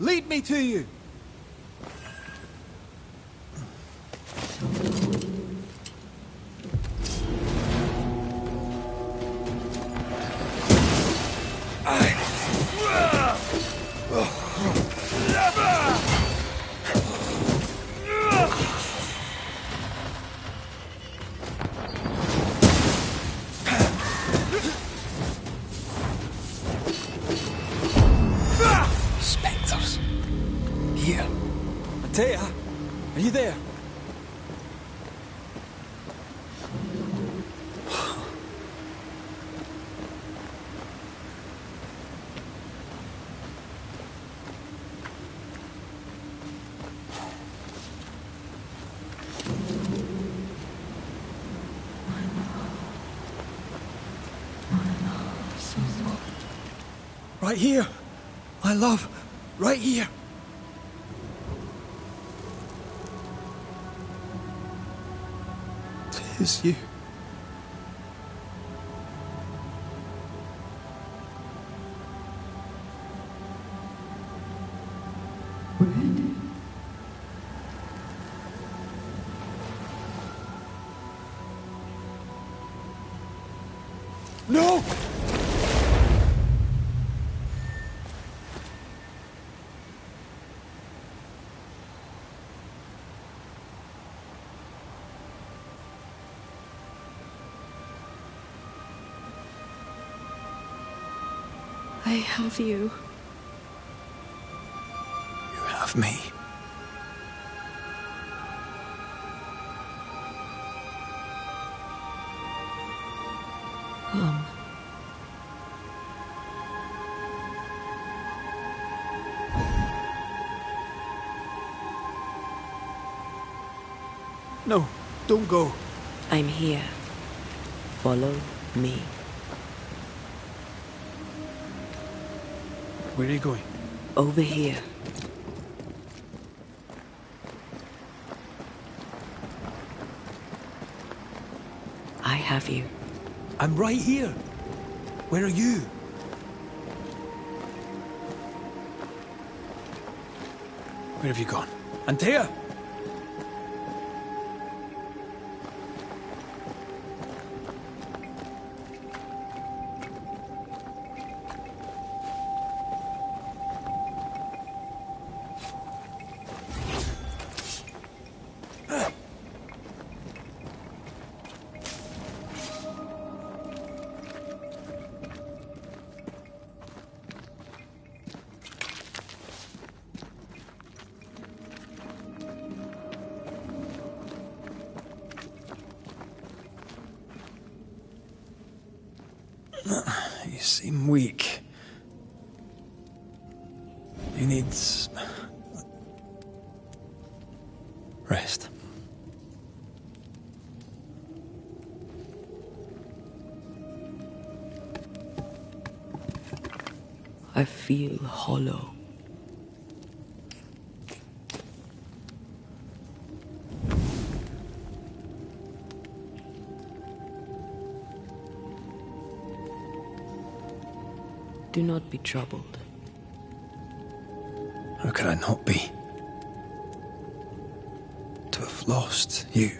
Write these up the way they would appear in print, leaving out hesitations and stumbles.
Lead me to you! Spectres. Here. Atea, are you there? Right here. My love, right here. Tis you. No! I have you. You have me. Come. No, don't go. I'm here. Follow me. Where are you going? Over here. I have you. I'm right here. Where are you? Where have you gone? Antea! You seem weak. You need rest. I feel hollow. Do not be troubled. How could I not be? To have lost you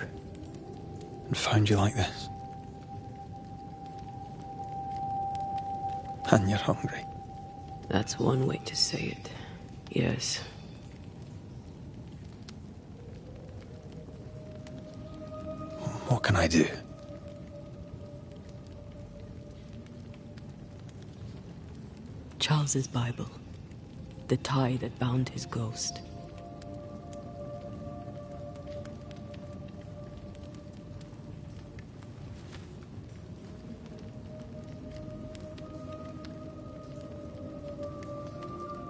and found you like this. And you're hungry. That's one way to say it. Yes. What can I do? Charles's Bible. The tie that bound his ghost.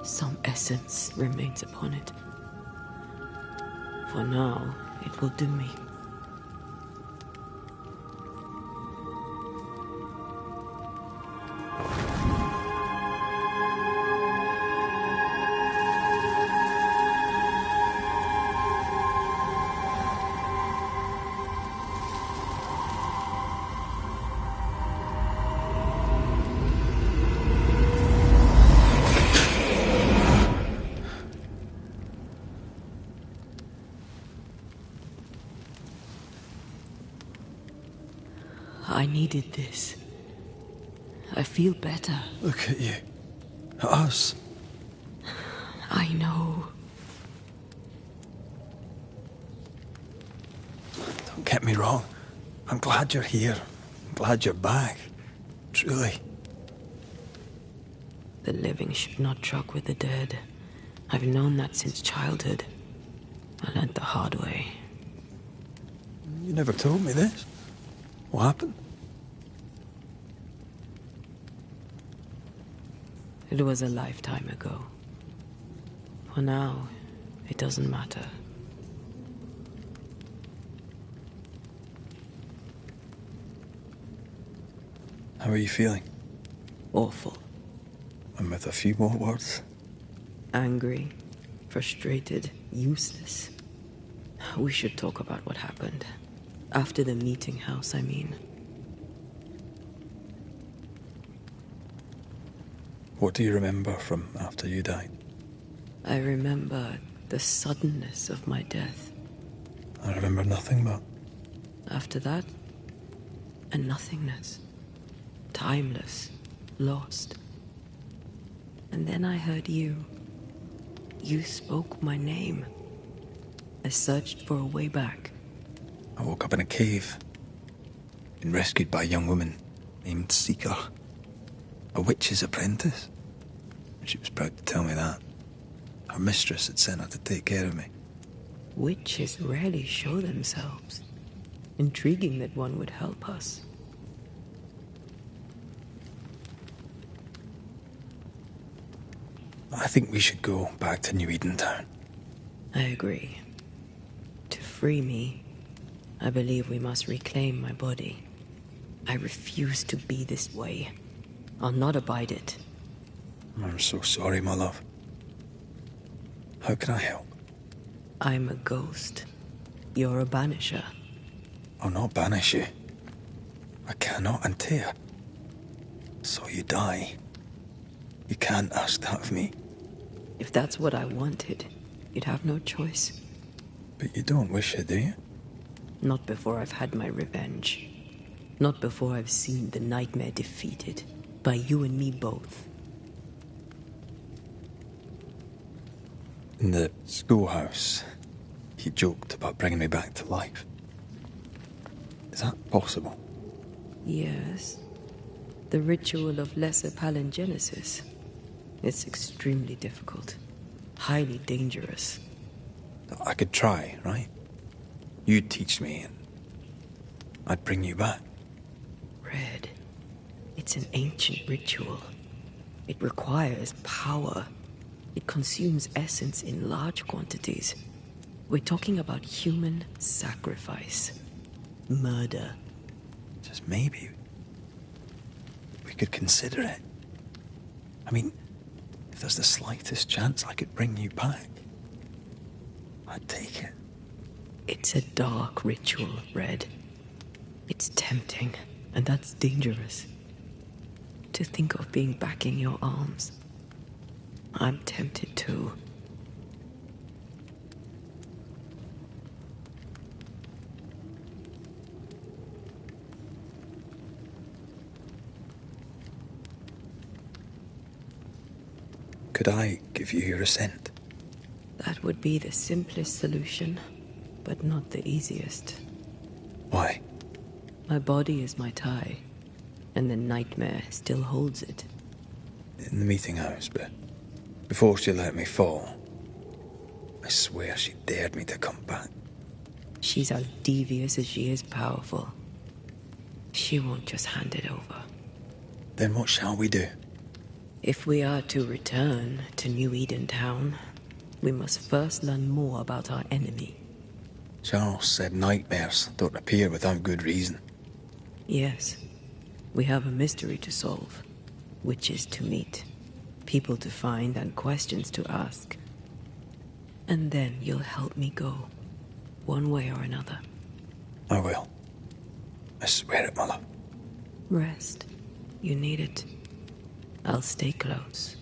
Some essence remains upon it. For now, it will do me. I needed this. I feel better. Look at you. At us. I know. Don't get me wrong. I'm glad you're here. I'm glad you're back. Truly. The living should not truck with the dead. I've known that since childhood. I learned the hard way. You never told me this. What happened? It was a lifetime ago. For now, it doesn't matter. How are you feeling? Awful. And with a few more words? Angry, frustrated, useless. We should talk about what happened. After the meeting house, I mean. What do you remember from after you died? I remember the suddenness of my death. I remember nothing but... After that, a nothingness. Timeless, lost. And then I heard you. You spoke my name. I searched for a way back. I woke up in a cave. Been rescued by a young woman named Seeker. A witch's apprentice. She was proud to tell me that. Her mistress had sent her to take care of me. Witches rarely show themselves. Intriguing that one would help us. I think we should go back to New Eden Town. I agree. To free me, I believe we must reclaim my body. I refuse to be this way. I'll not abide it. I'm so sorry, my love. How can I help? I'm a ghost. You're a banisher. I'll not banish you. I cannot, Antea. So you die. You can't ask that of me. If that's what I wanted, you'd have no choice. But you don't wish it, do you? Not before I've had my revenge. Not before I've seen the nightmare defeated. By you and me both. In the schoolhouse, he joked about bringing me back to life. Is that possible? Yes. The ritual of lesser palingenesis. It's extremely difficult. Highly dangerous. I could try, right? You'd teach me and I'd bring you back. Red. It's an ancient ritual. It requires power. It consumes essence in large quantities. We're talking about human sacrifice. Murder. Just maybe we could consider it. I mean, if there's the slightest chance I could bring you back, I'd take it. It's a dark ritual, Red. It's tempting, and that's dangerous. To think of being back in your arms. I'm tempted too. Could I give you your assent? That would be the simplest solution, but not the easiest. Why? My body is my tie, and the nightmare still holds it. In the meeting house, but before she let me fall, I swear she dared me to come back. She's as devious as she is powerful. She won't just hand it over. Then what shall we do? If we are to return to New Eden Town, we must first learn more about our enemy. Charles said nightmares don't appear without good reason. Yes, we have a mystery to solve, witches to meet, people to find, and questions to ask. And then you'll help me go, one way or another. I will. I swear it, my love. Rest. You need it. I'll stay close.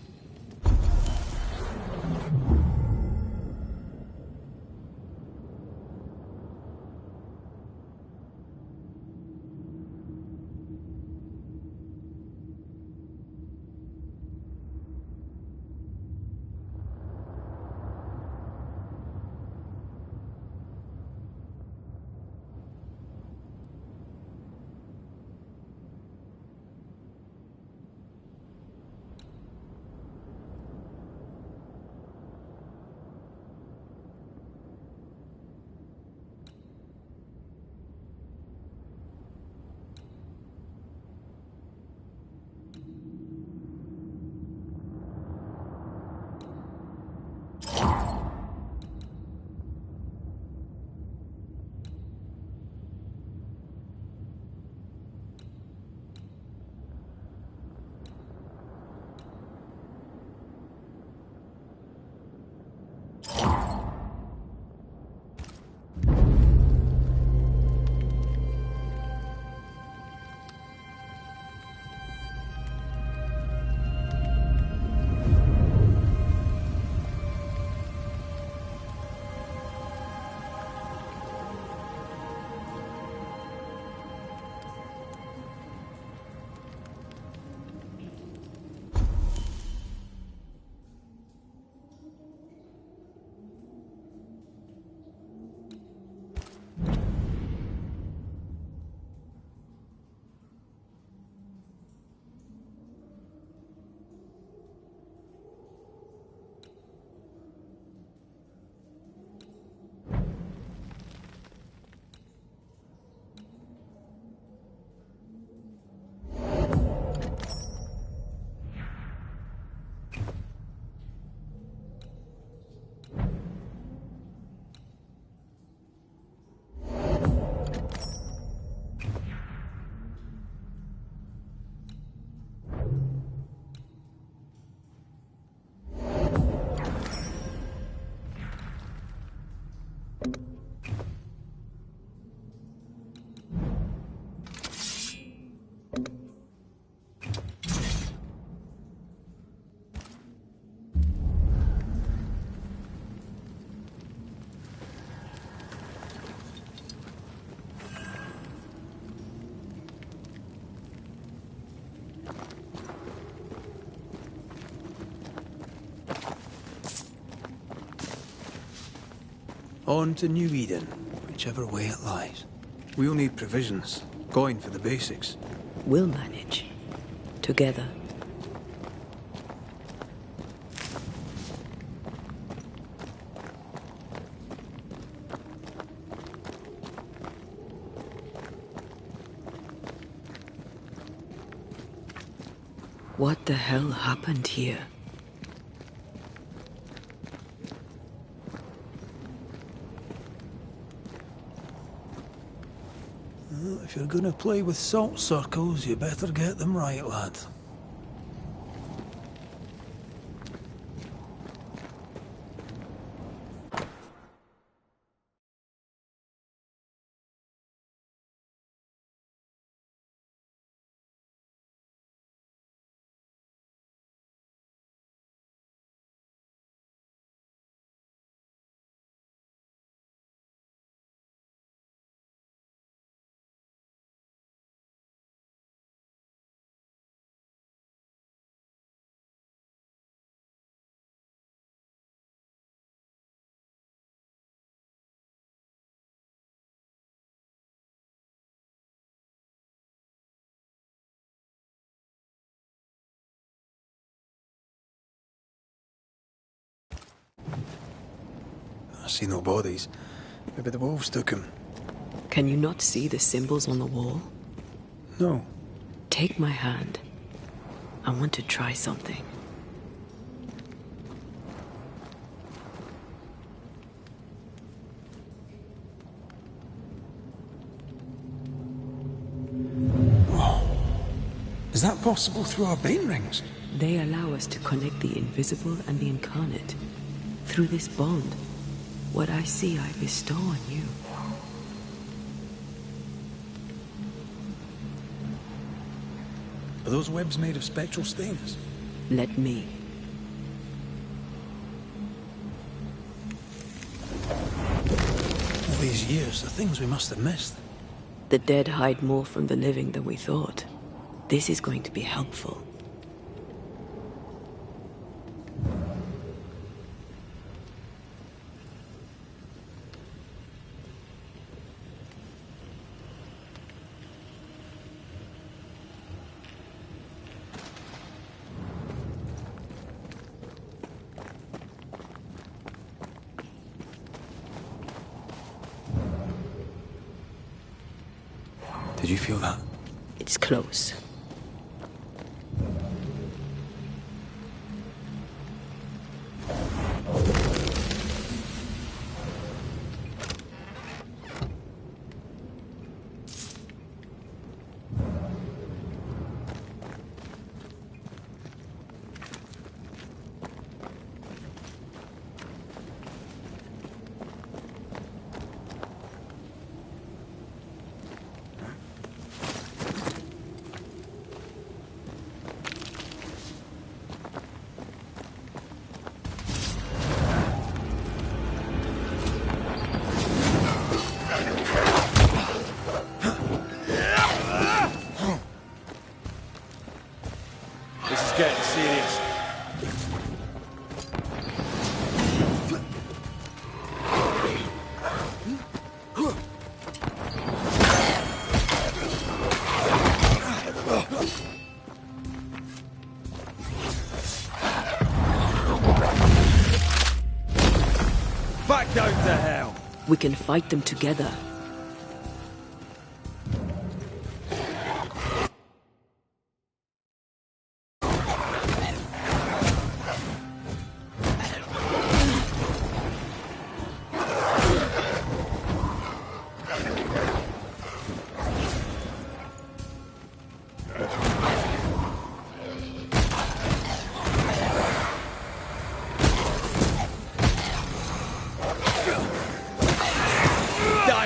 On to New Eden, whichever way it lies. We'll need provisions, going for the basics. We'll manage. Together. What the hell happened here? Well, if you're gonna play with salt circles, you better get them right, lad. I see no bodies. Maybe the wolves took him. Can you not see the symbols on the wall? No. Take my hand. I want to try something. Is that possible through our bane rings? They allow us to connect the invisible and the incarnate. Through this bond, what I see I bestow on you. Are those webs made of spectral stains? Let me. All these years, the things we must have missed. The dead hide more from the living than we thought. This is going to be helpful. Did you feel that? It's close. Getting serious. Back down to hell. We can fight them together.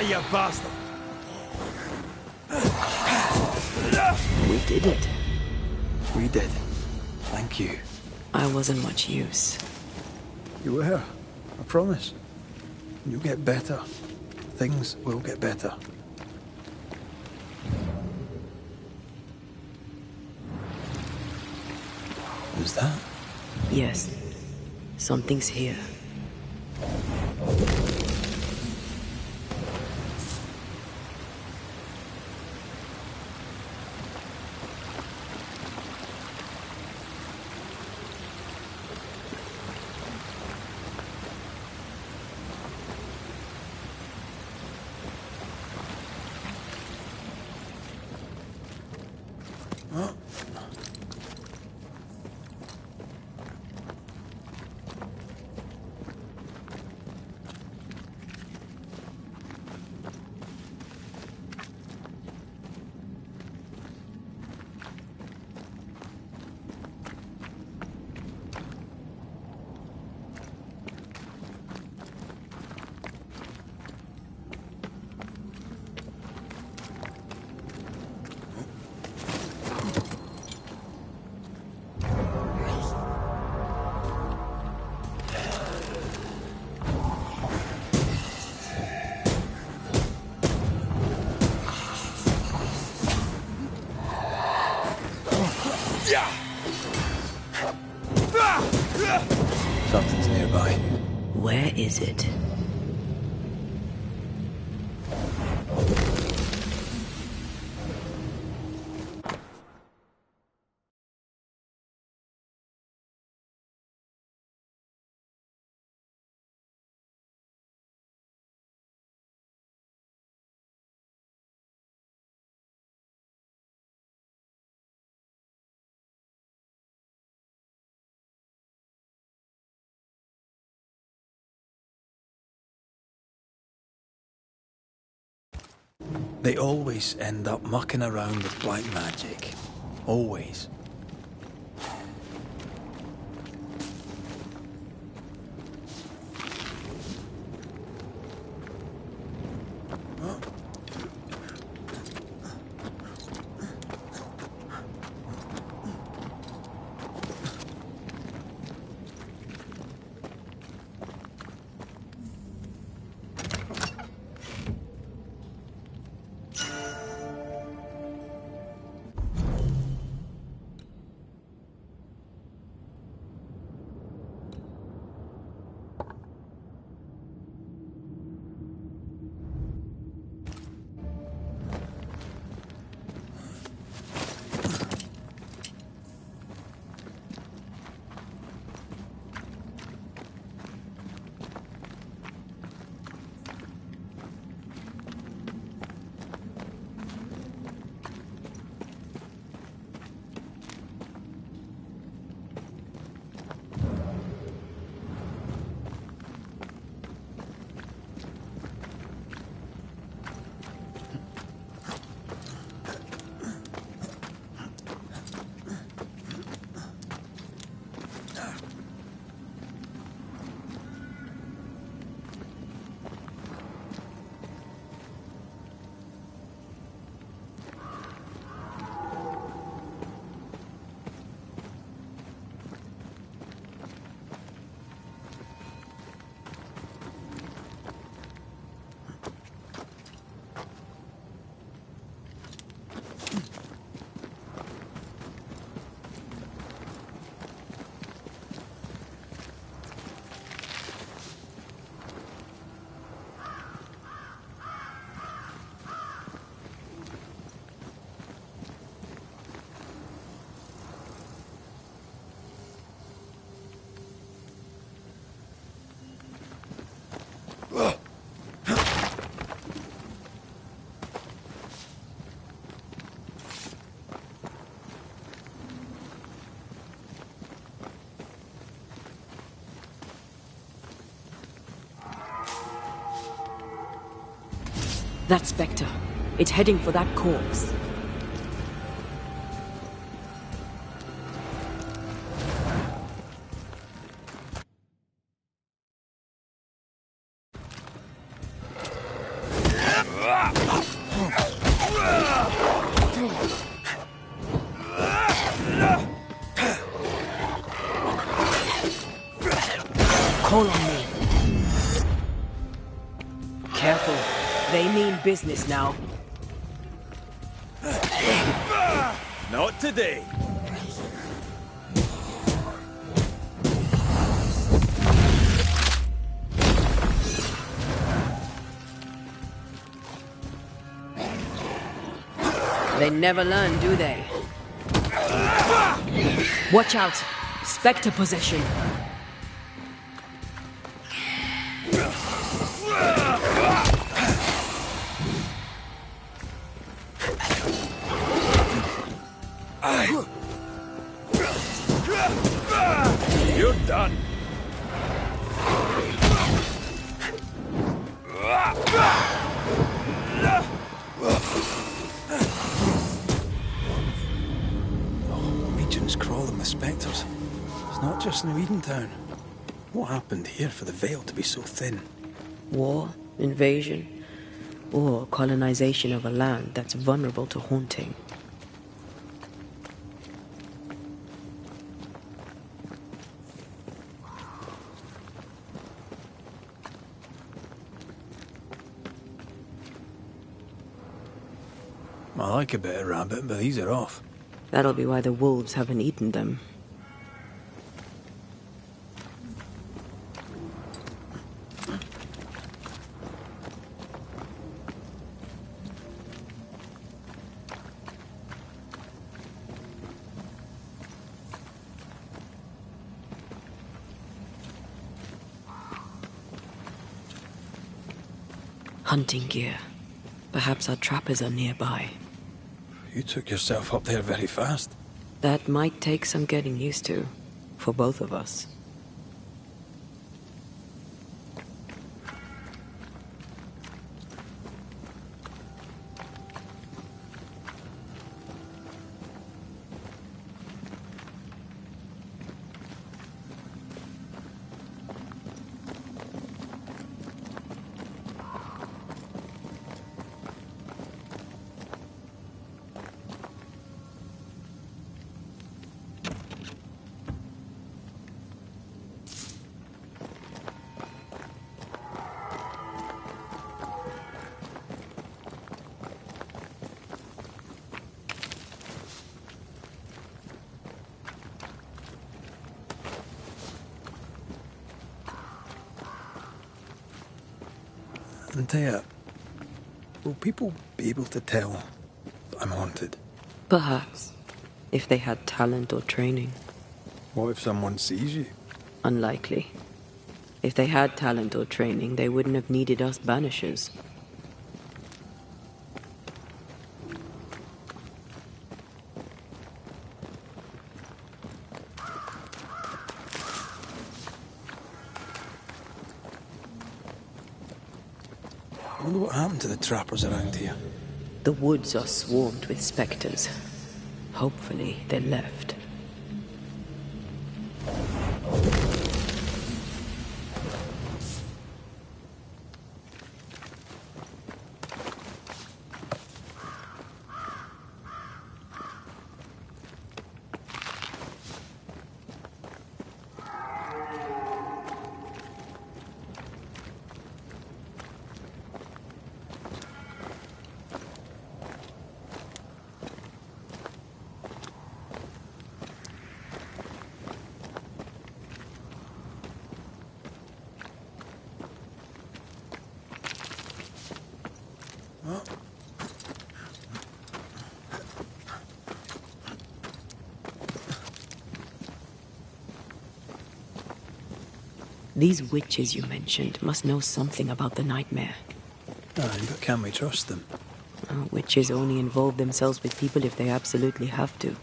You bastard! We did it. We did. Thank you. I wasn't much use. You were. I promise. You'll get better. Things will get better. Who's that? Yes. Something's here. nearby. Where is it? They always end up mucking around with black magic. Always. That Spectre. It's heading for that corpse. Call on me. Careful. They mean business now. Not today. They never learn, do they? Watch out! Spectre possession. You're done. Regions crawling with spectres. It's not just New Edentown. What happened here for the veil to be so thin? War, invasion, or colonization of a land that's vulnerable to haunting. I like a bit of rabbit, but these are off. That'll be why the wolves haven't eaten them. Hunting gear. Perhaps our trappers are nearby. You took yourself up there very fast. That might take some getting used to, for both of us. Antea, will people be able to tell that I'm haunted? Perhaps, if they had talent or training. What if someone sees you? Unlikely. If they had talent or training, they wouldn't have needed us Banishers. I wonder what happened to the trappers around here. The woods are swarmed with specters. Hopefully, they left. These witches you mentioned must know something about the nightmare. Aye, but can we trust them? Witches only involve themselves with people if they absolutely have to.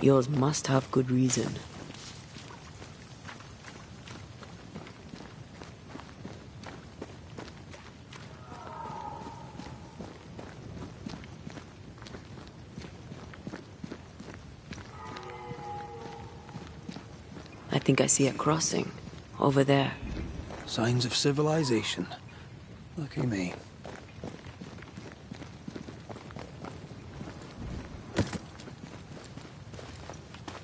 Yours must have good reason. I think I see a crossing. Over there. Signs of civilization. Lucky me.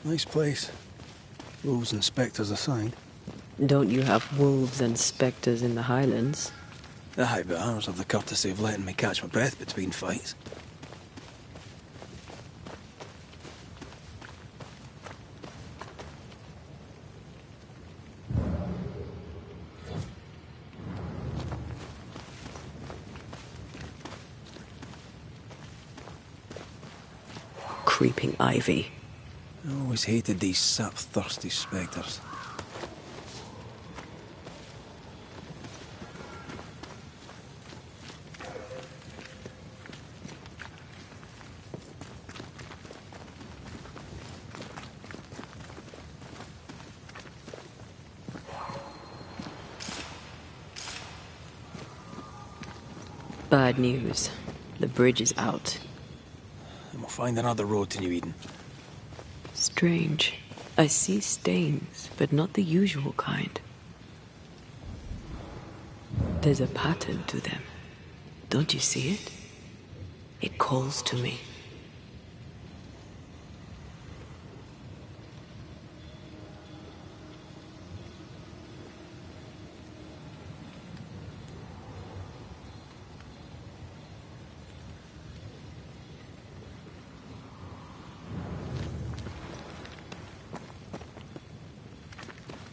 Nice place. Wolves and spectres aside. Don't you have wolves and spectres in the Highlands? Aye, but ours have the courtesy of letting me catch my breath between fights. Creeping ivy. I always hated these sap-thirsty spectres. Bad news. The bridge is out. And we'll find another road to New Eden. Strange. I see stains, but not the usual kind. There's a pattern to them. Don't you see it? It calls to me.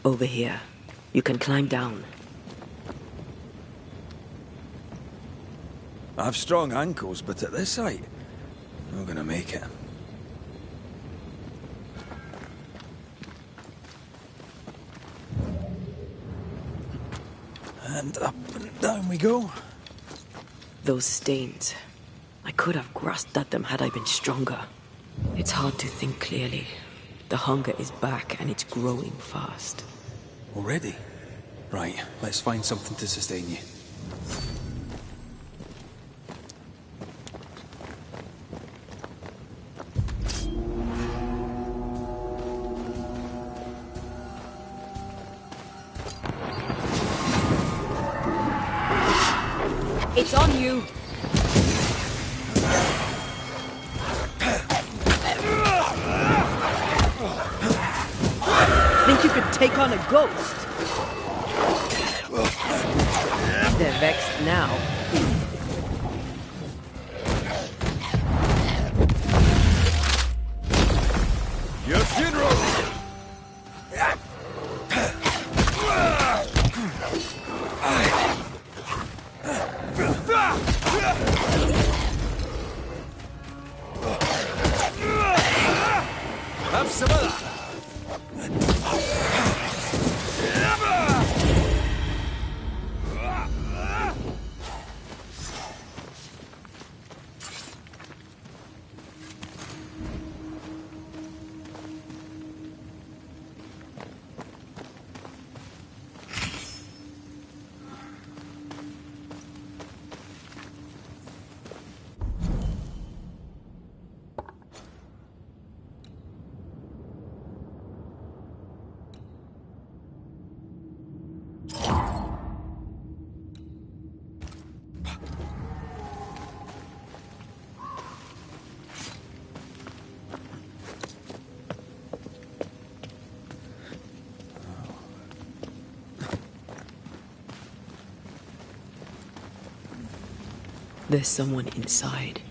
Over here. You can climb down. I have strong ankles, but at this height, I'm not gonna make it. And up and down we go. Those stains. I could have grasped at them had I been stronger. It's hard to think clearly. The hunger is back and it's growing fast. Already? Right, let's find something to sustain you. It's on you! Think you could take on a ghost? They're vexed now. Your funeral! Have some of that! There's someone inside.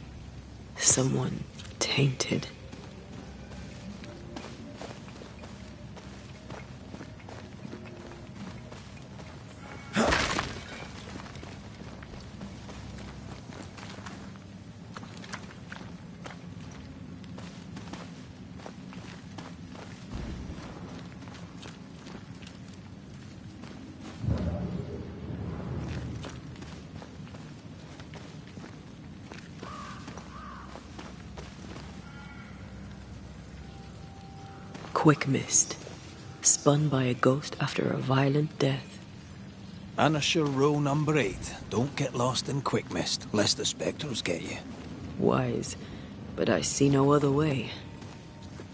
Someone tainted. Quick mist. Spun by a ghost after a violent death. Banisher row number 8. Don't get lost in quick mist, lest the spectres get you. Wise, but I see no other way.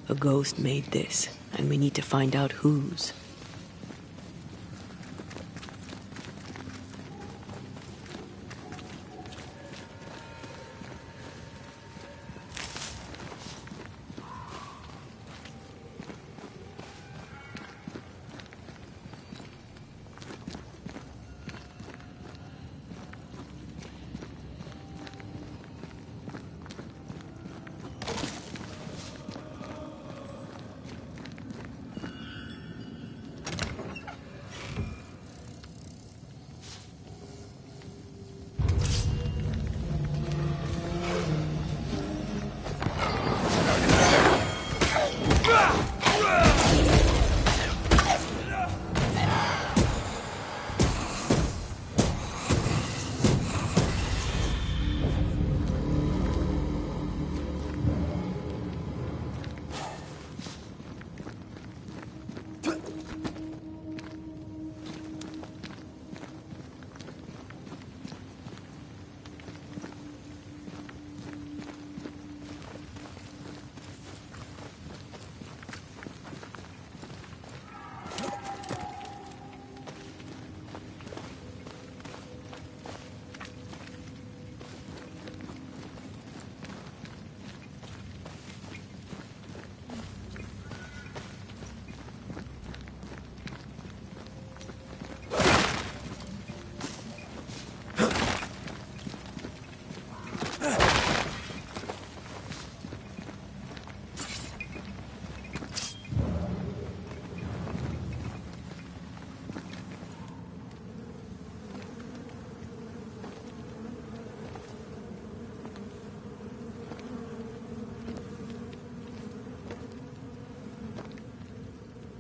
A ghost made this, and we need to find out whose.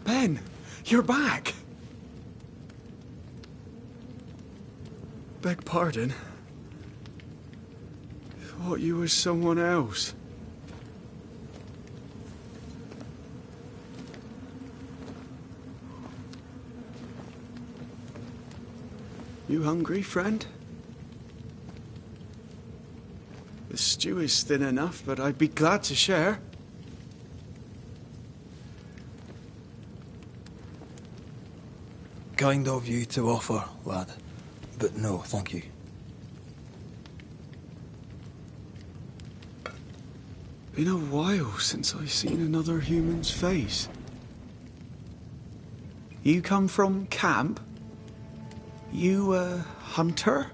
Ben, you're back! Beg pardon. thought you was someone else. You hungry, friend? The stew is thin enough, but I'd be glad to share. Kind of you to offer, lad. But no, thank you. Been a while since I've seen another human's face. You come from camp? You a hunter?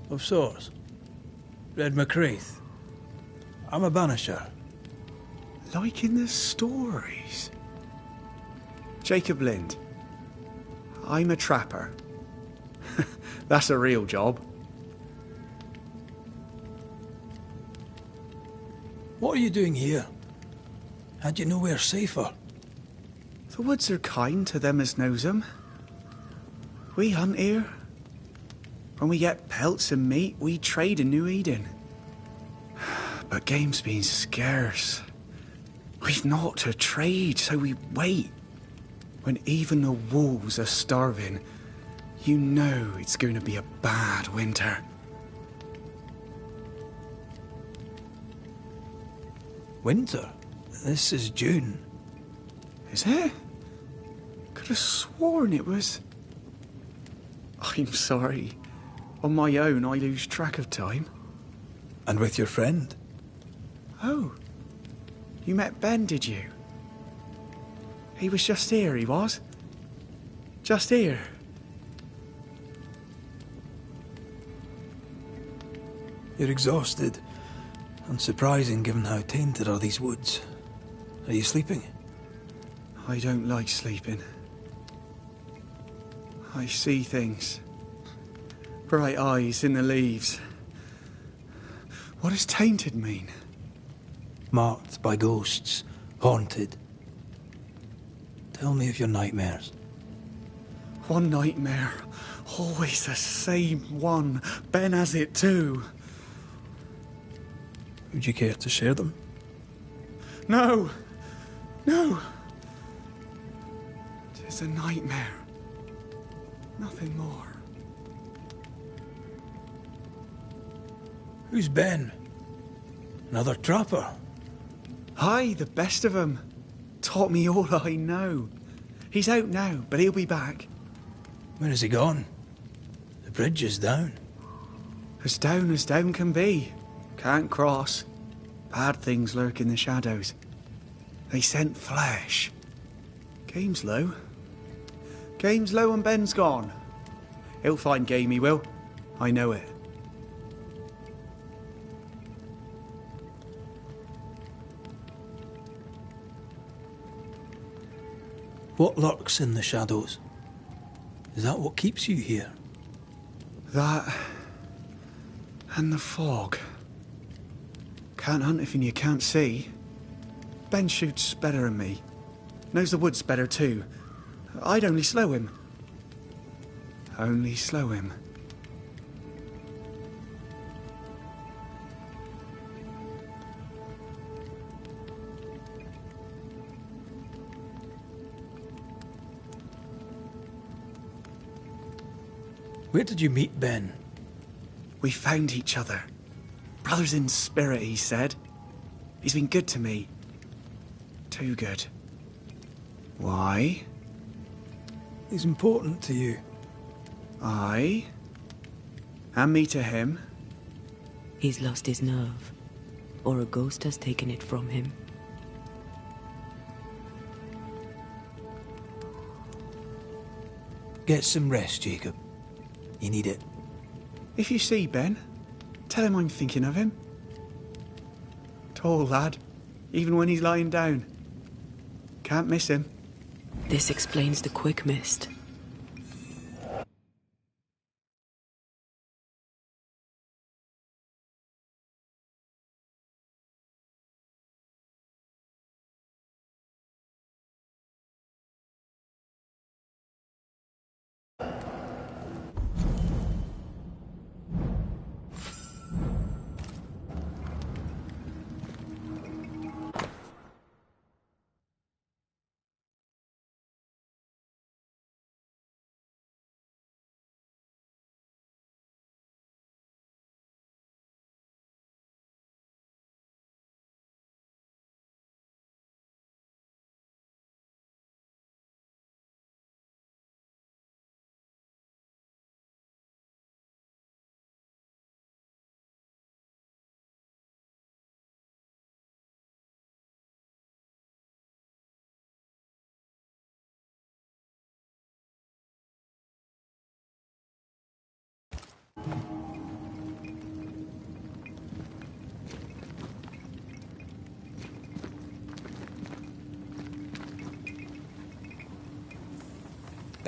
Of sorts. Red McCraith. I'm a Banisher. Like in the stories. Jacob Lind. I'm a trapper. That's a real job. What are you doing here? Had you nowhere safer? The woods are kind to them as knows 'em. We hunt here. When we get pelts and meat, we trade in New Eden. But game's been scarce. We've naught to trade, so we wait. When even the wolves are starving, you know it's going to be a bad winter. Winter? This is June. Is it? Could have sworn it was... I'm sorry. On my own, I lose track of time. And with your friend? Oh. You met Ben, did you? He was just here, he was. Just here. You're exhausted. Unsurprising given how tainted are these woods. Are you sleeping? I don't like sleeping. I see things. Bright eyes in the leaves. What does tainted mean? Marked by ghosts. Haunted. Tell me of your nightmares. One nightmare. Always the same one. Ben has it too. Would you care to share them? No! No! It's a nightmare. Nothing more. Who's Ben? Another trapper? Aye, the best of 'em. Taught me all I know. He's out now, but he'll be back. Where has he gone? The bridge is down. As down can be. Can't cross. Bad things lurk in the shadows. They scent flesh. Game's low. Game's low and Ben's gone. He'll find game, he will. I know it. What lurks in the shadows? Is that what keeps you here? That... and the fog. Can't hunt if you can't see. Ben shoots better than me. Knows the woods better too. I'd only slow him. Only slow him. Where did you meet Ben? We found each other. Brothers in spirit, he said. He's been good to me. Too good. Why? He's important to you. I? And me to him? He's lost his nerve, or a ghost has taken it from him. Get some rest, Jacob. You need it. If you see Ben, tell him I'm thinking of him. Tall lad, even when he's lying down. Can't miss him. This explains the quick mist.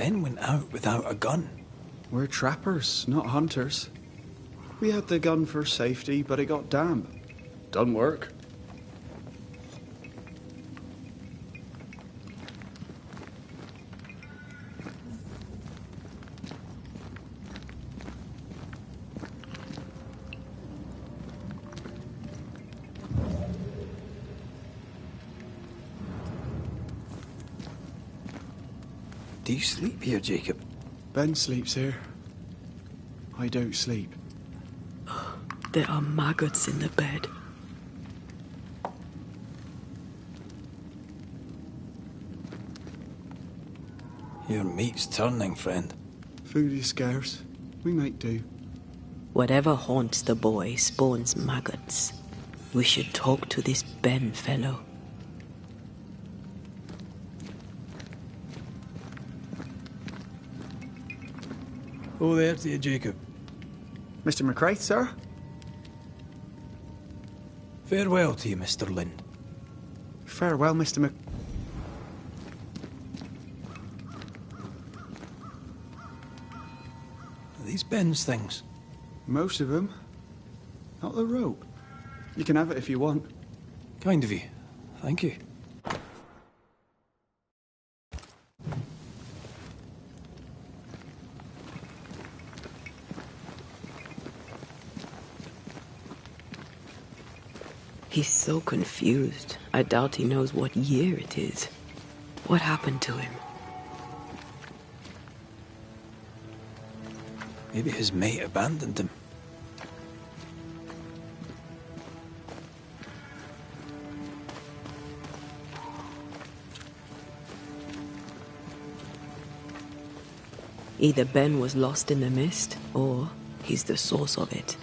Ben went out without a gun. We're trappers, not hunters. We had the gun for safety, but it got damp. Doesn't work. Do you sleep here, Jacob? Ben sleeps here. I don't sleep. There are maggots in the bed. Your meat's turning, friend. Food is scarce. We make do. Whatever haunts the boy spawns maggots. We should talk to this Ben fellow. Oh, there to you, Jacob. Mr. McCraith, sir? Farewell to you, Mr. Lind. Farewell, Mr. Mc... Are these Ben's things? Most of them. Not the rope. You can have it if you want. Kind of you. Thank you. He's so confused. I doubt he knows what year it is. What happened to him? Maybe his mate abandoned him. Either Ben was lost in the mist, or he's the source of it.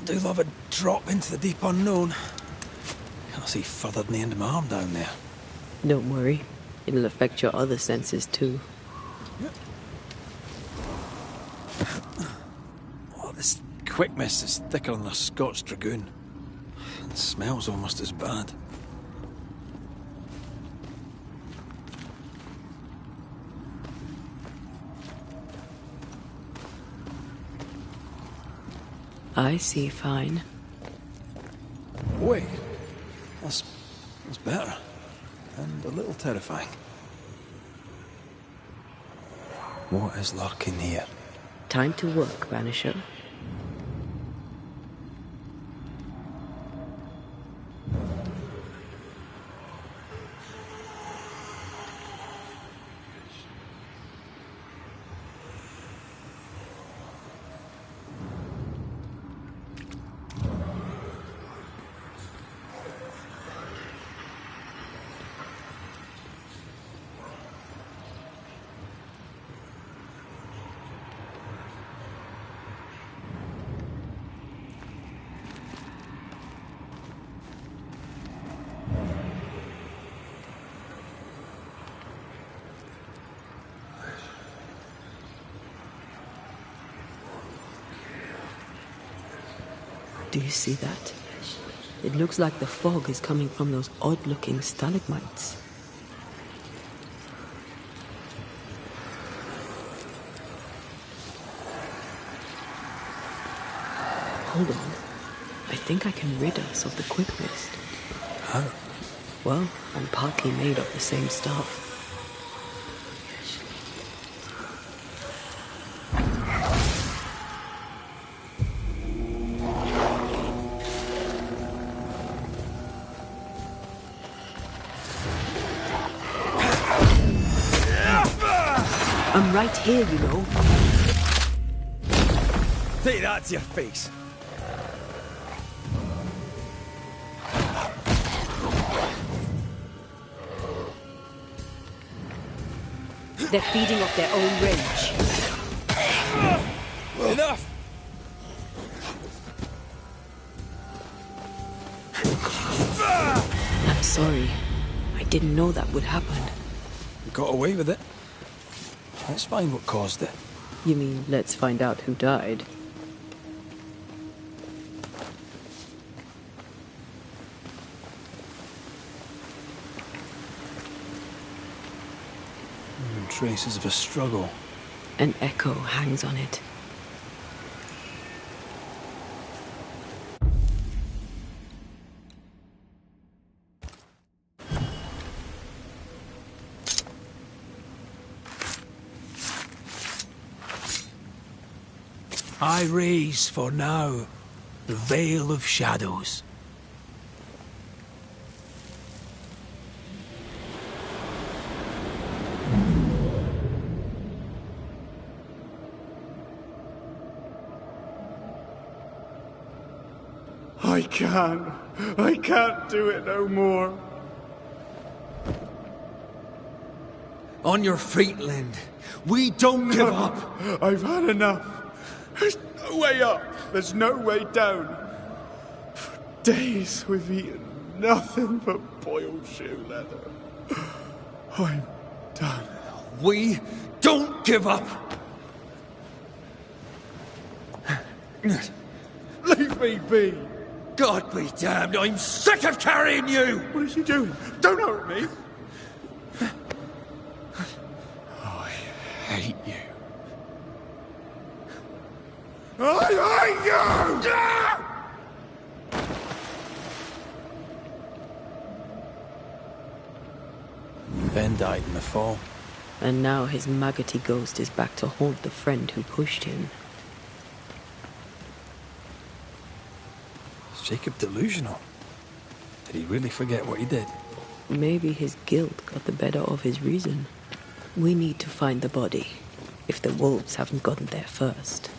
I do love a drop into the deep unknown. Can't see further than the end of my arm down there. Don't worry. It'll affect your other senses too. Oh, this quick mist is thicker than a Scotch dragoon. It smells almost as bad. I see fine. Wait, that's better. And a little terrifying. What is lurking here? Time to work, Banisher. Do you see that? It looks like the fog is coming from those odd-looking stalagmites. Hold on. I think I can rid us of the quick mist. How? Well, I'm partly made of the same stuff. I'm right here, you know. Take that to your face. They're feeding off their own rage. Enough! I'm sorry. I didn't know that would happen. We got away with it. Let's find what caused it. You mean, let's find out who died? traces of a struggle. An echo hangs on it. I raise for now the Veil of Shadows. I can't do it no more. On your feet, Lind. We don't give up. I've had enough. There's no way up. There's no way down. For days we've eaten nothing but boiled shoe leather. I'm done. We don't give up. Leave me be. God be damned, I'm sick of carrying you! What are you doing? Don't hurt me. I hate you. I hate you! Ben died in the fall. And now his maggoty ghost is back to haunt the friend who pushed him. Is Jacob delusional? Did he really forget what he did? Maybe his guilt got the better of his reason. We need to find the body, if the wolves haven't gotten there first.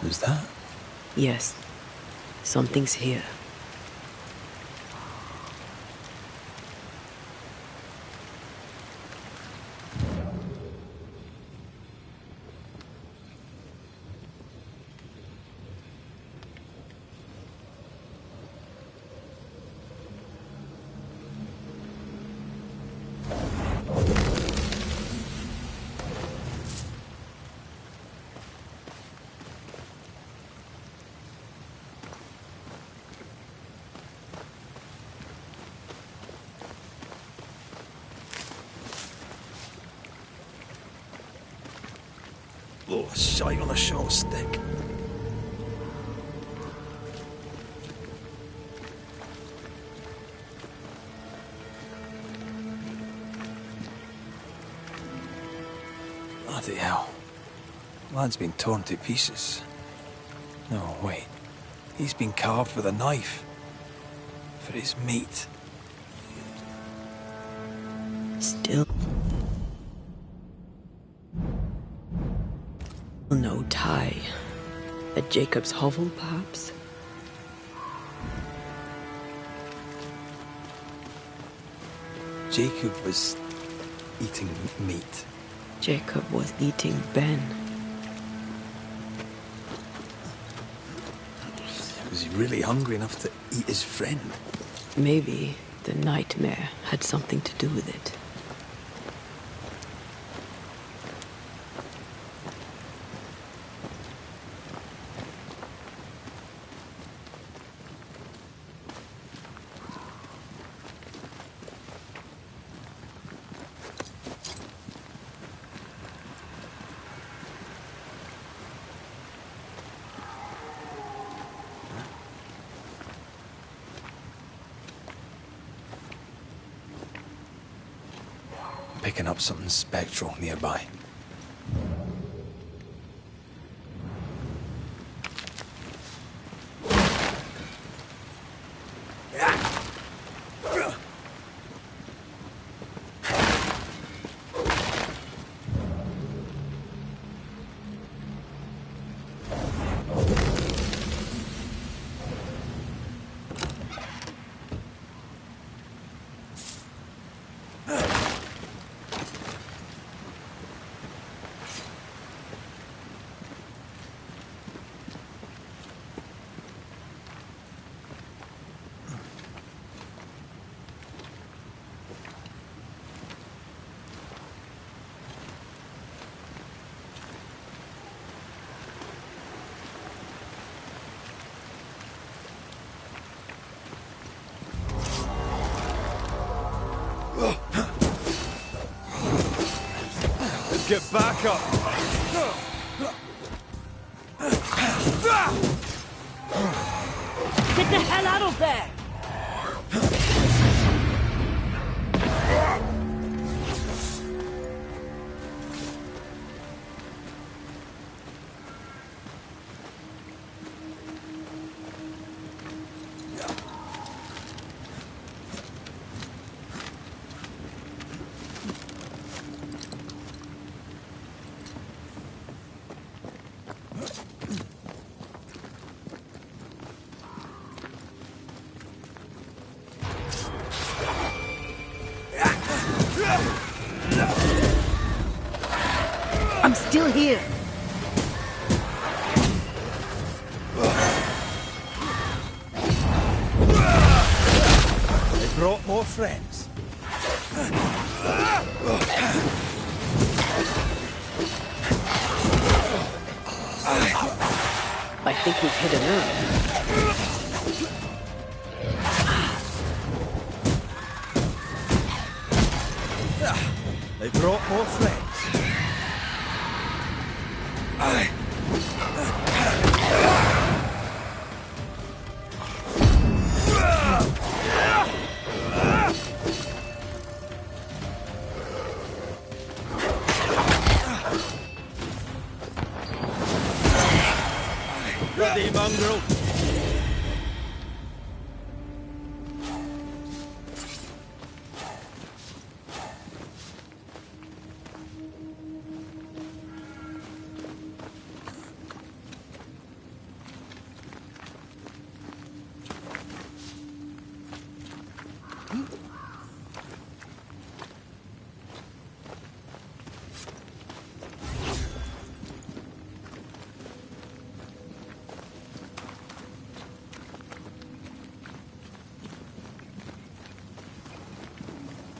Who's that? Yes, something's here. Oh, a shite on a short stick. Bloody hell. Lad's been torn to pieces. No, wait. He's been carved with a knife. For his meat. Still no tie. At Jacob's hovel, perhaps? Jacob was eating meat. Jacob was eating Ben. Was he really hungry enough to eat his friend? Maybe the nightmare had something to do with it. Picking up something spectral nearby. Get back up! Get the hell out of there! I'm still here. They brought more friends. I think we've hit a nerve. They brought more friends. Bloody mongrel!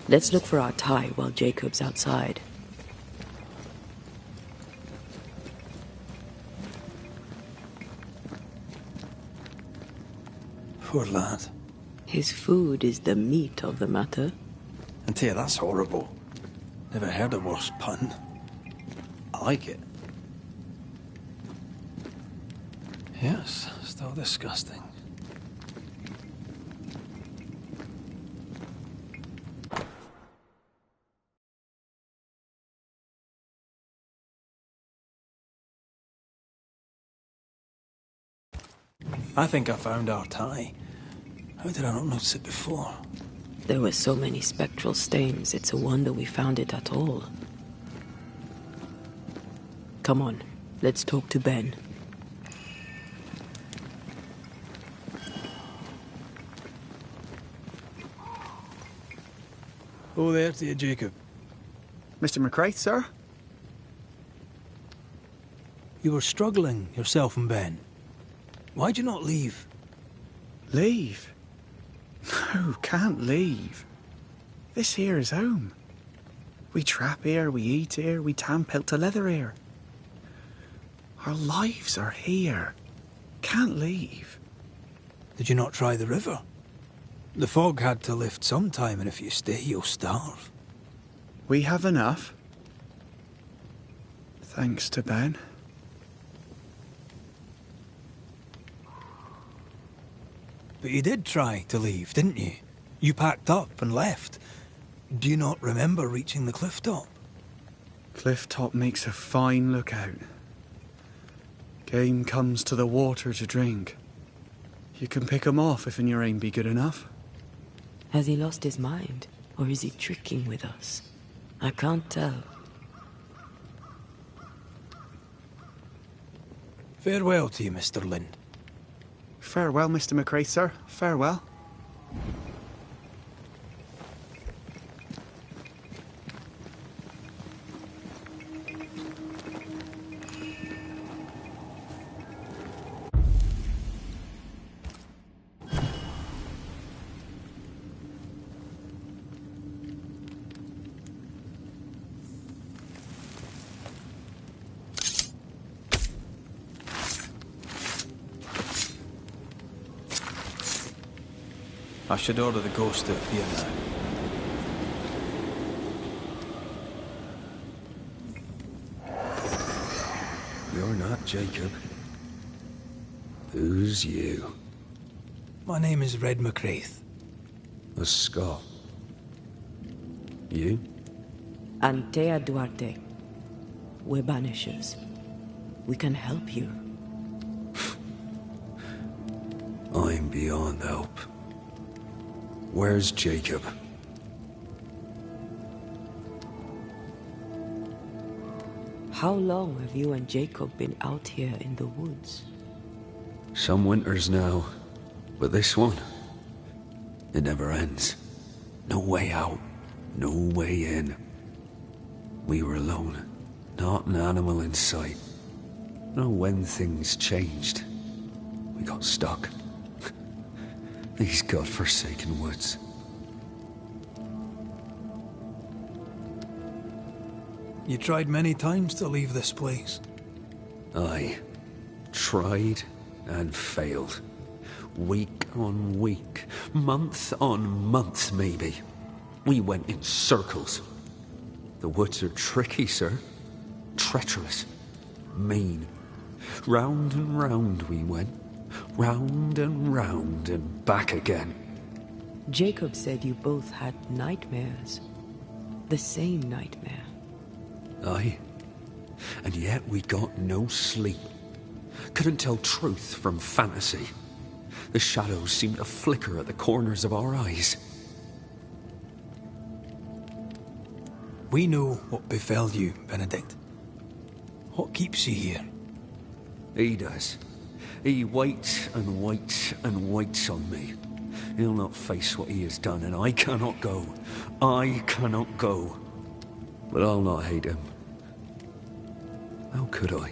Let's look for our tie while Jacob's outside. Poor lad. His food is the meat of the matter. And tell you, that's horrible. Never heard a worse pun. I like it. Yes, still disgusting. I think I found our tie. How did I not notice it before? There were so many spectral stains, it's a wonder we found it at all. Come on, let's talk to Ben. Oh, there to you, Jacob. Mr. McCraith, sir? You were struggling, yourself and Ben. Why'd you not leave? Leave? No, can't leave. This here is home. We trap here, we eat here, we tan pelt to leather here. Our lives are here. Can't leave. Did you not try the river? The fog had to lift sometime, and if you stay, you'll starve. We have enough. Thanks to Ben. But you did try to leave, didn't you? You packed up and left. Do you not remember reaching the cliff top? Cliff top makes a fine lookout. Game comes to the water to drink. You can pick 'em off if your aim be good enough. Has he lost his mind, or is he tricking with us? I can't tell. Farewell to you, Mr. Lind. Farewell, Mr. McRae, sir. Farewell. I should order the ghost to appear now. You're not Jacob. Who's you? My name is Red McRae. A Scot. You? Antea Duarte. We're Banishers. We can help you. I'm beyond help. Where's Jacob? How long have you and Jacob been out here in the woods? Some winters now, but this one, it never ends. No way out, no way in. We were alone, not an animal in sight. Know when things changed. We got stuck. These godforsaken woods. You tried many times to leave this place. I tried and failed. Week on week, month on month maybe. We went in circles. The woods are tricky, sir. Treacherous. Mean. Round and round we went. Round and back again. Jacob said you both had nightmares. The same nightmare. Aye. And yet we got no sleep. Couldn't tell truth from fantasy. The shadows seemed to flicker at the corners of our eyes. We know what befell you, Benedict. What keeps you here? He does. He waits and waits and waits on me. He'll not face what he has done, and I cannot go. I cannot go. But I'll not hate him. How could I?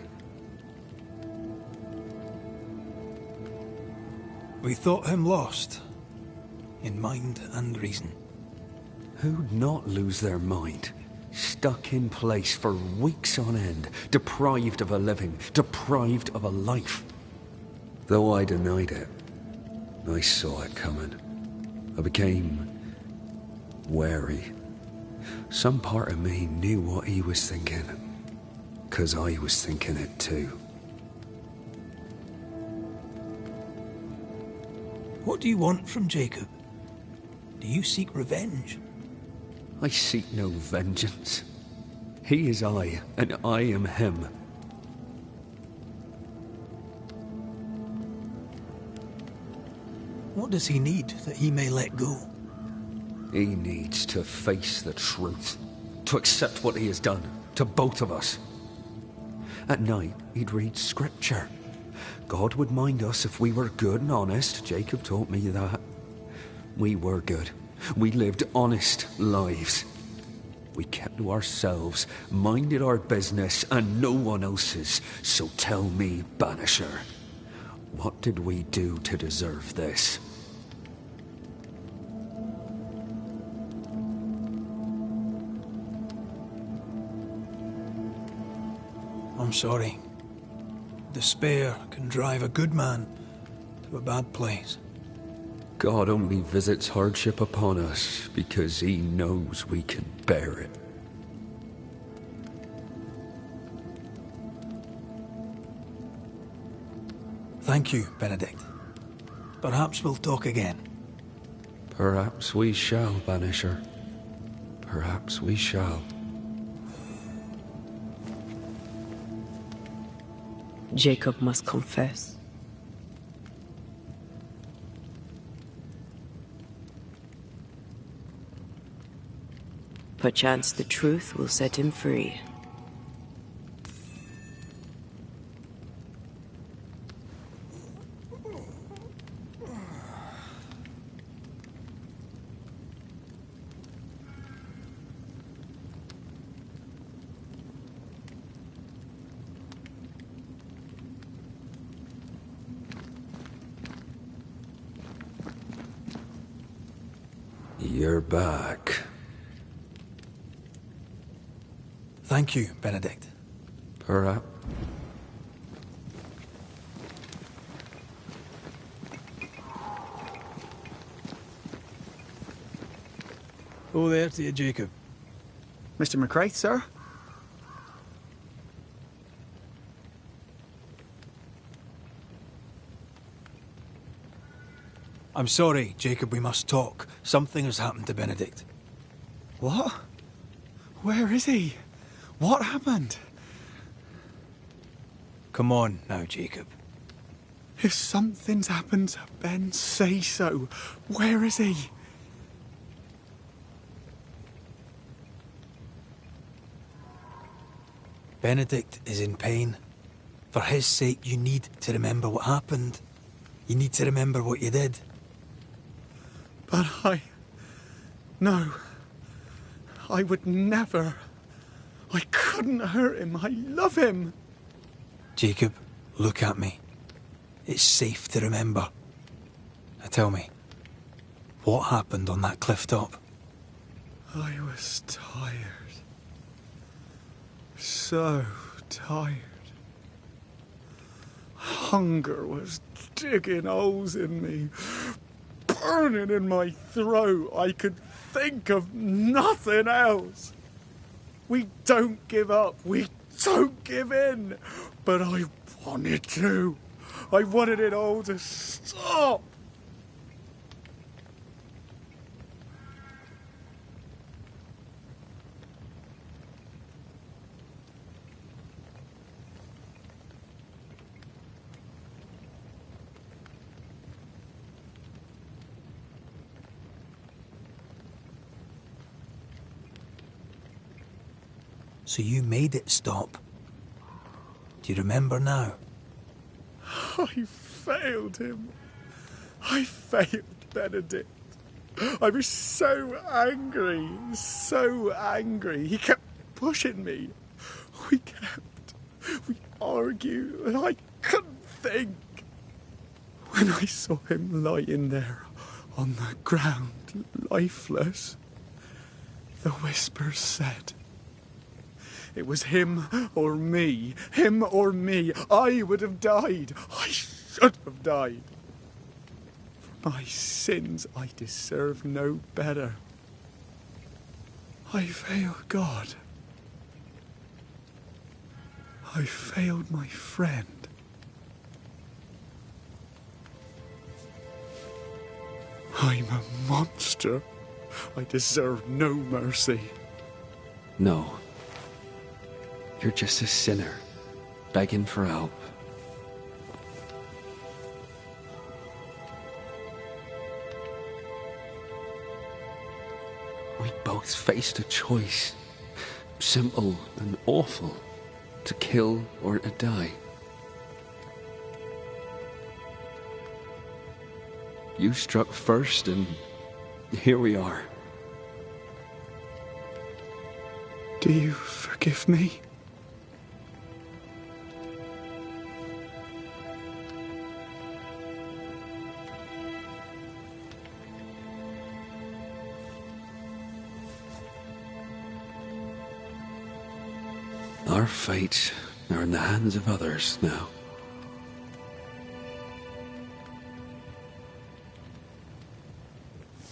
We thought him lost, in mind and reason. Who'd not lose their mind? Stuck in place for weeks on end, deprived of a living, deprived of a life. Though I denied it, I saw it coming. I became wary. Some part of me knew what he was thinking, 'cause I was thinking it too. What do you want from Jacob? Do you seek revenge? I seek no vengeance. He is I, and I am him. What does he need that he may let go? He needs to face the truth, to accept what he has done, to both of us. At night, he'd read scripture. God would mind us if we were good and honest. Jacob taught me that. We were good. We lived honest lives. We kept to ourselves, minded our business and no one else's. So tell me, Banisher, what did we do to deserve this? I'm sorry. Despair can drive a good man to a bad place. God only visits hardship upon us because he knows we can bear it. Thank you, Benedict. Perhaps we'll talk again. Perhaps we shall, Banisher. Perhaps we shall. Jacob must confess. Perchance the truth will set him free. You're back. Thank you, Benedict. Perhaps. Oh, there to you, Jacob. Mr. McCraith, sir? I'm sorry, Jacob, we must talk. Something has happened to Benedict. What? Where is he? What happened? Come on now, Jacob. If something's happened to Ben, say so. Where is he? Benedict is in pain. For his sake, you need to remember what happened. You need to remember what you did. But No. I would never. I couldn't hurt him. I love him. Jacob, look at me. It's safe to remember. Now tell me, what happened on that cliff top? I was tired. So tired. Hunger was digging holes in me, burning in my throat. I could think of nothing else. We don't give up. We don't give in. But I wanted to. I wanted it all to stop. So you made it stop. Do you remember now? I failed him. I failed Benedict. I was so angry, so angry. He kept pushing me. We argued, and I couldn't think. When I saw him lying there on the ground, lifeless, the whispers said, it was him or me. Him or me. I would have died. I should have died. For my sins, I deserve no better. I failed God. I failed my friend. I'm a monster. I deserve no mercy. No. You're just a sinner, begging for help. We both faced a choice, simple and awful, to kill or to die. You struck first, and here we are. Do you forgive me? Our fates are in the hands of others now.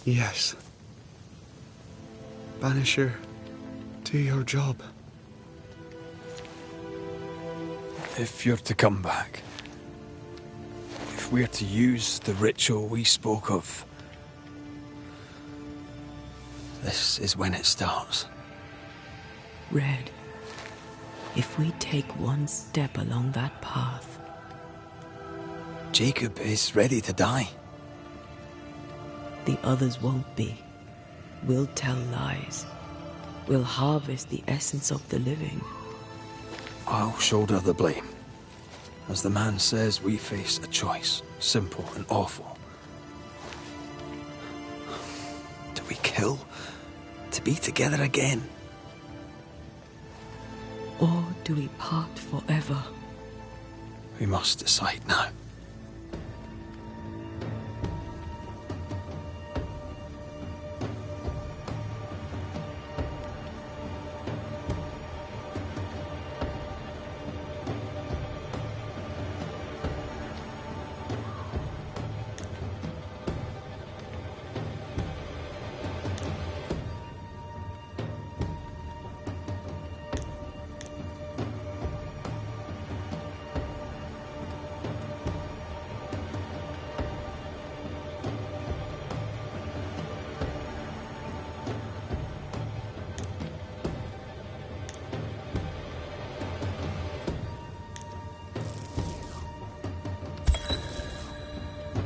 Yes. Banisher, do your job. If you're to come back, if we're to use the ritual we spoke of, This is when it starts. Red, if we take one step along that path... Jacob is ready to die. The others won't be. We'll tell lies. We'll harvest the essence of the living. I'll shoulder the blame. As the man says, we face a choice, simple and awful. Do we kill to be together again? Or do we part forever? We must decide now.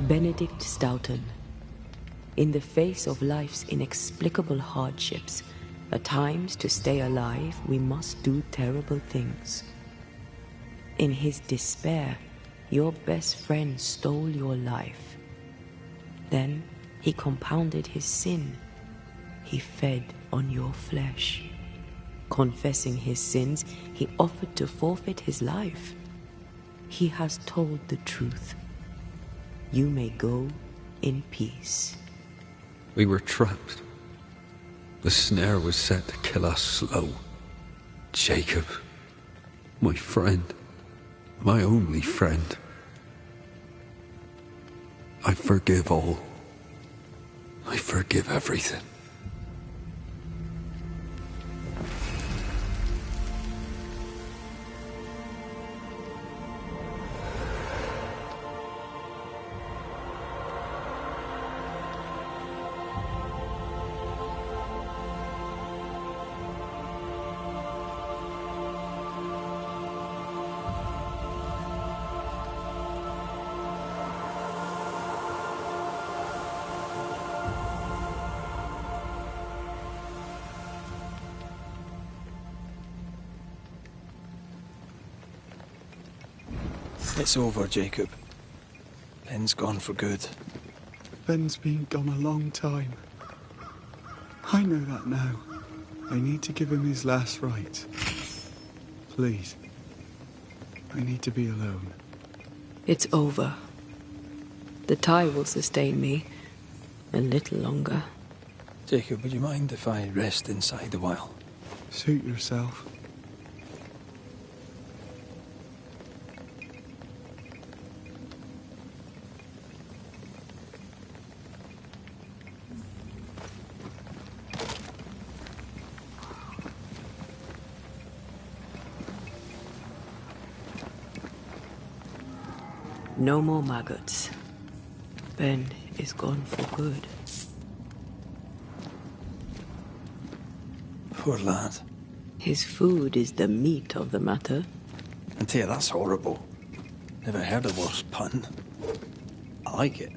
Benedict Stoughton. In the face of life's inexplicable hardships, at times to stay alive we must do terrible things. In his despair, your best friend stole your life. Then he compounded his sin. He fed on your flesh. Confessing his sins, he offered to forfeit his life. He has told the truth. You may go in peace. We were trapped. The snare was set to kill us slow. Jacob, my friend, my only friend. I forgive all. I forgive everything. It's over, Jacob. Ben's gone for good. Ben's been gone a long time. I know that now. I need to give him his last rites. Please. I need to be alone. It's over. The tie will sustain me a little longer. Jacob, would you mind if I rest inside a while? Suit yourself. No more maggots. Ben is gone for good. Poor lad. His food is the meat of the matter. And tell you, that's horrible. Never heard a worse pun. I like it.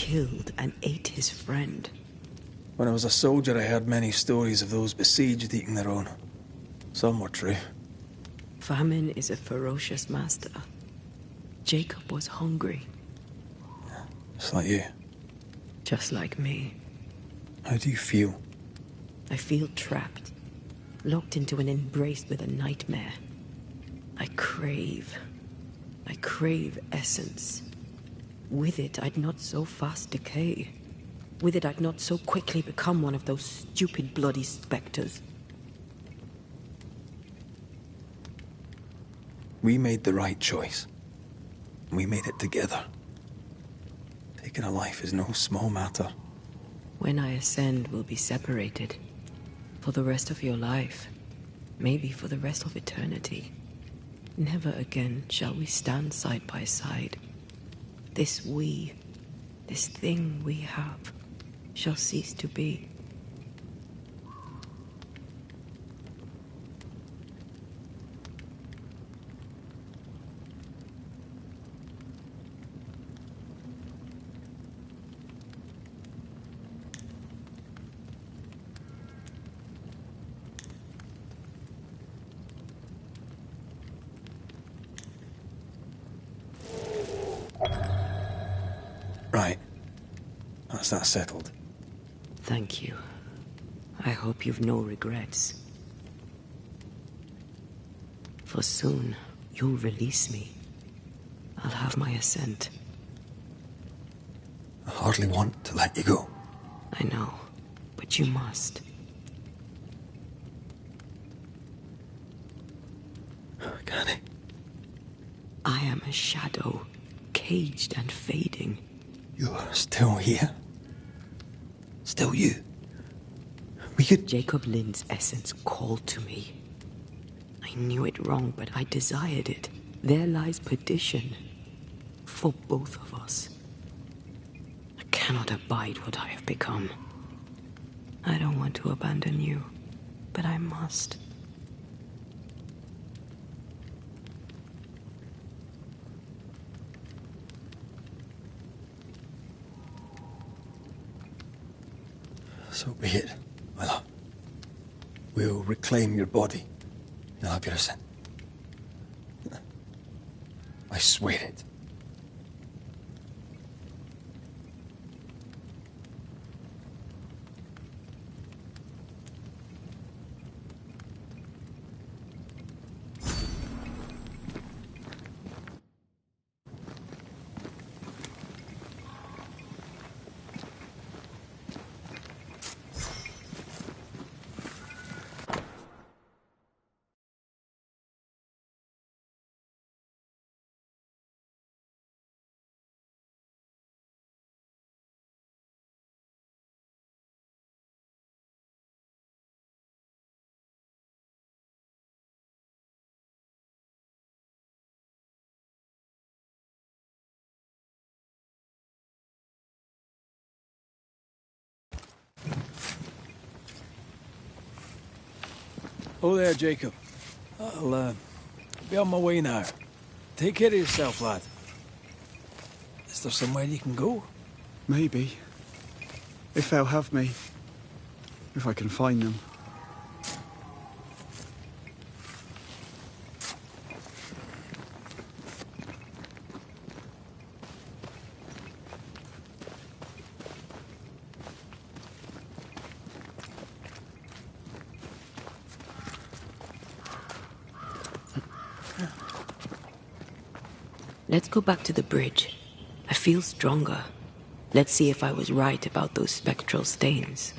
killed and ate his friend. When I was a soldier, I heard many stories of those besieged eating their own. Some were true. Famine is a ferocious master. Jacob was hungry. Just like you. Just like me. How do you feel? I feel trapped. Locked into an embrace with a nightmare. I crave essence. With it, I'd not so fast decay. With it, I'd not so quickly become one of those stupid bloody specters. We made the right choice. We made it together. Taking a life is no small matter. When I ascend, we'll be separated. For the rest of your life. Maybe for the rest of eternity. Never again shall we stand side by side. This thing we have, shall cease to be. Right. That's that settled. Thank you. I hope you've no regrets. For soon, you'll release me. I'll have my ascent. I hardly want to let you go. I know, but you must. Can I? I am a shadow, caged and fading. You're still here? Still you? We could... Jacob Lynn's essence called to me. I knew it wrong, but I desired it. There lies perdition. For both of us. I cannot abide what I have become. I don't want to abandon you, but I must. So be it, my love. We'll reclaim your body. You'll have your ascent. I swear it. Oh there, Jacob. I'll be on my way now. Take care of yourself, lad. Is there somewhere you can go? Maybe. If they'll have me. If I can find them. Let's go back to the bridge. I feel stronger. Let's see if I was right about those spectral stains.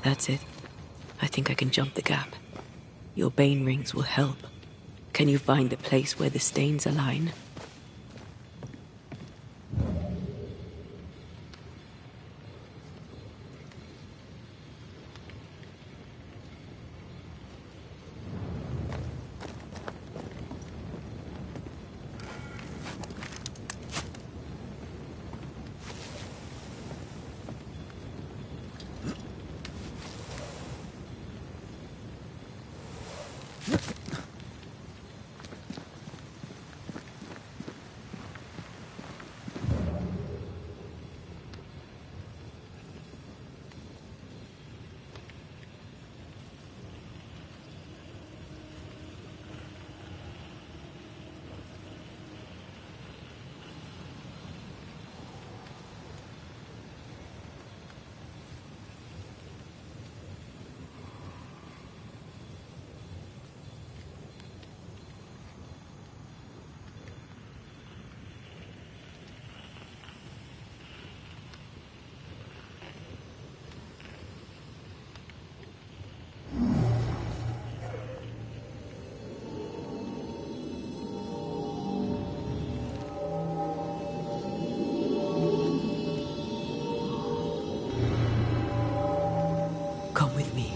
That's it. I think I can jump the gap. Your bane rings will help. Can you find the place where the stains align? Come with me.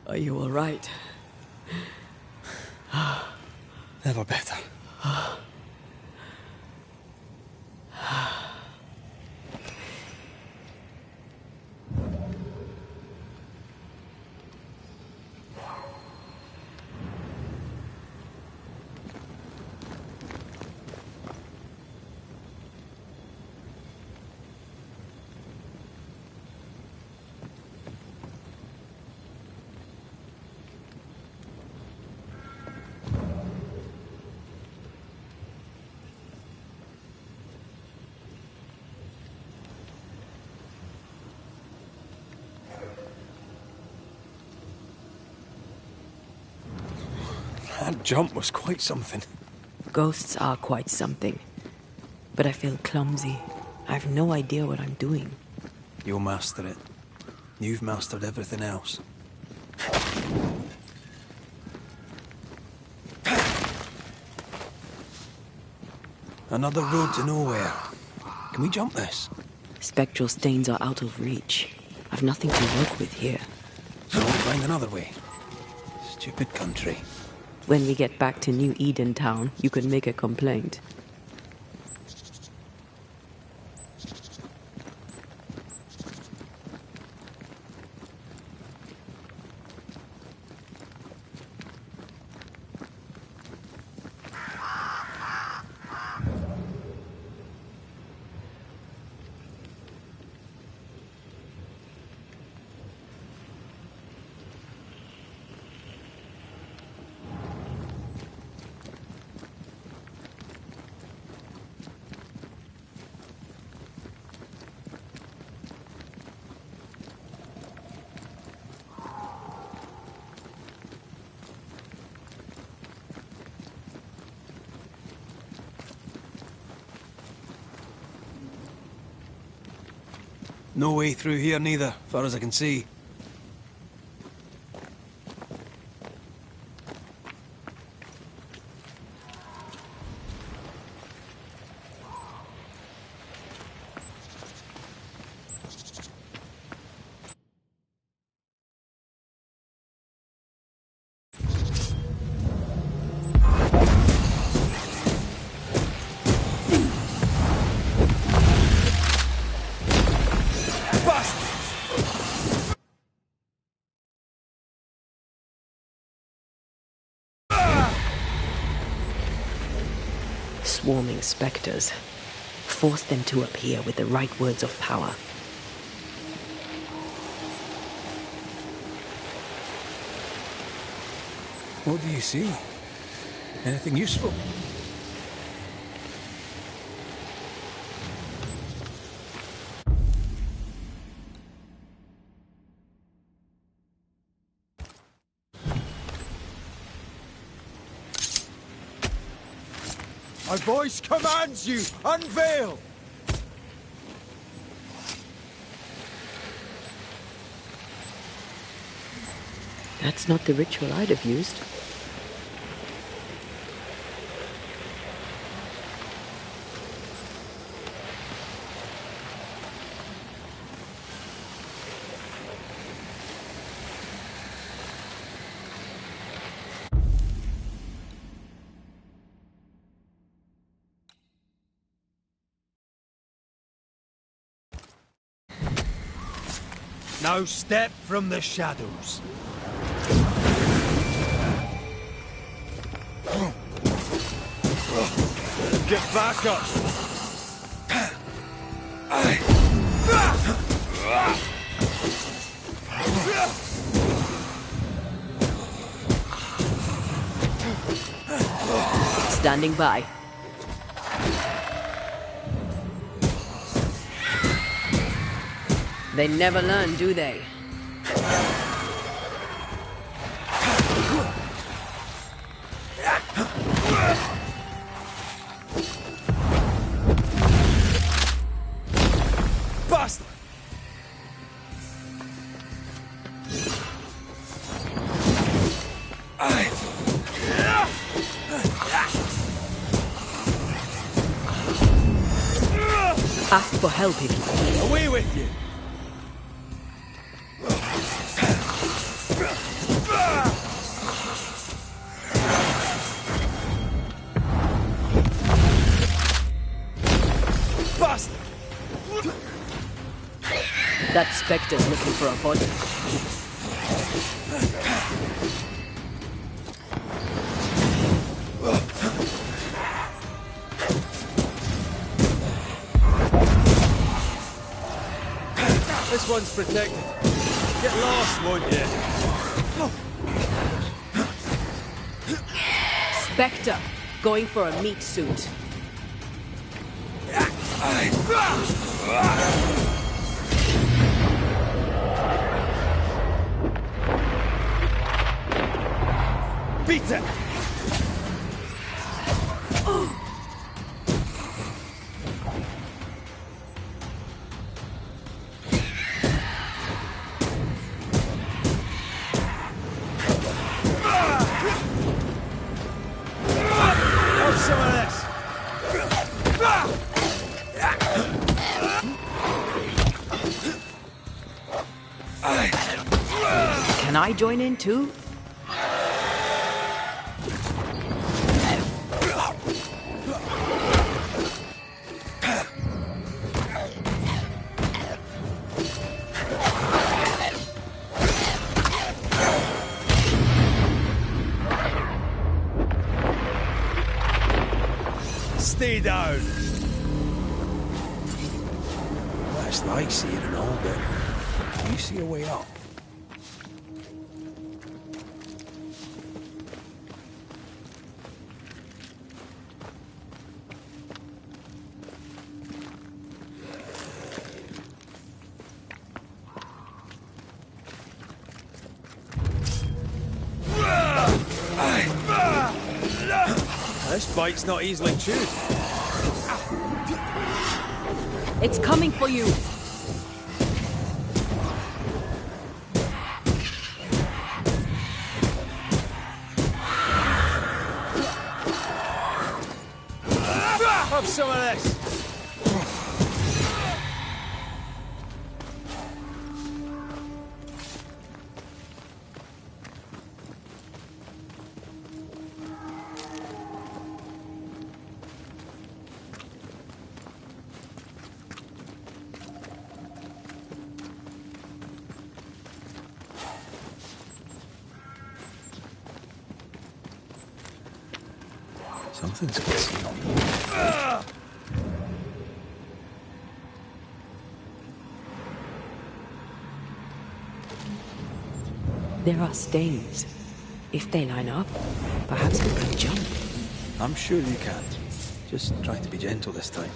Are you all right? Never better. That jump was quite something. Ghosts are quite something. But I feel clumsy. I have no idea what I'm doing. You'll master it. You've mastered everything else. Another road to nowhere. Can we jump this? Spectral stains are out of reach. I've nothing to work with here. So we'll find another way. Stupid country. When we get back to New Eden Town, you can make a complaint. No way through here neither, far as I can see. Swarming specters. Force them to appear with the right words of power. What do you see? Anything useful? My voice commands you! Unveil! That's not the ritual I'd have used. Now step from the shadows. Get back up! Standing by. They never learn, do they? Ask for help if you can. Away with you! Bastard! That Spectre's looking for a body. This one's protected. Get lost, won't you? Spectre, going for a meat suit. Beat it! Have some of this! Can I join in too? Stay down! That's nice here and all, but you see a way up. This bite's not easily chewed. It's coming for you. Have some of this! Something's concealed. There are stains. If they line up, perhaps we can jump. I'm sure you can. Just try to be gentle this time.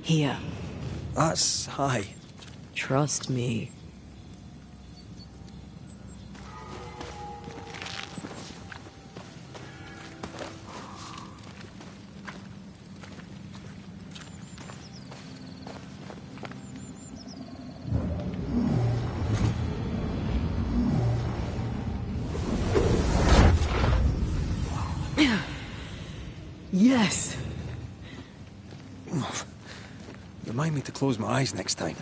Here, That's high. trust me. Yes! Remind me to close my eyes next time.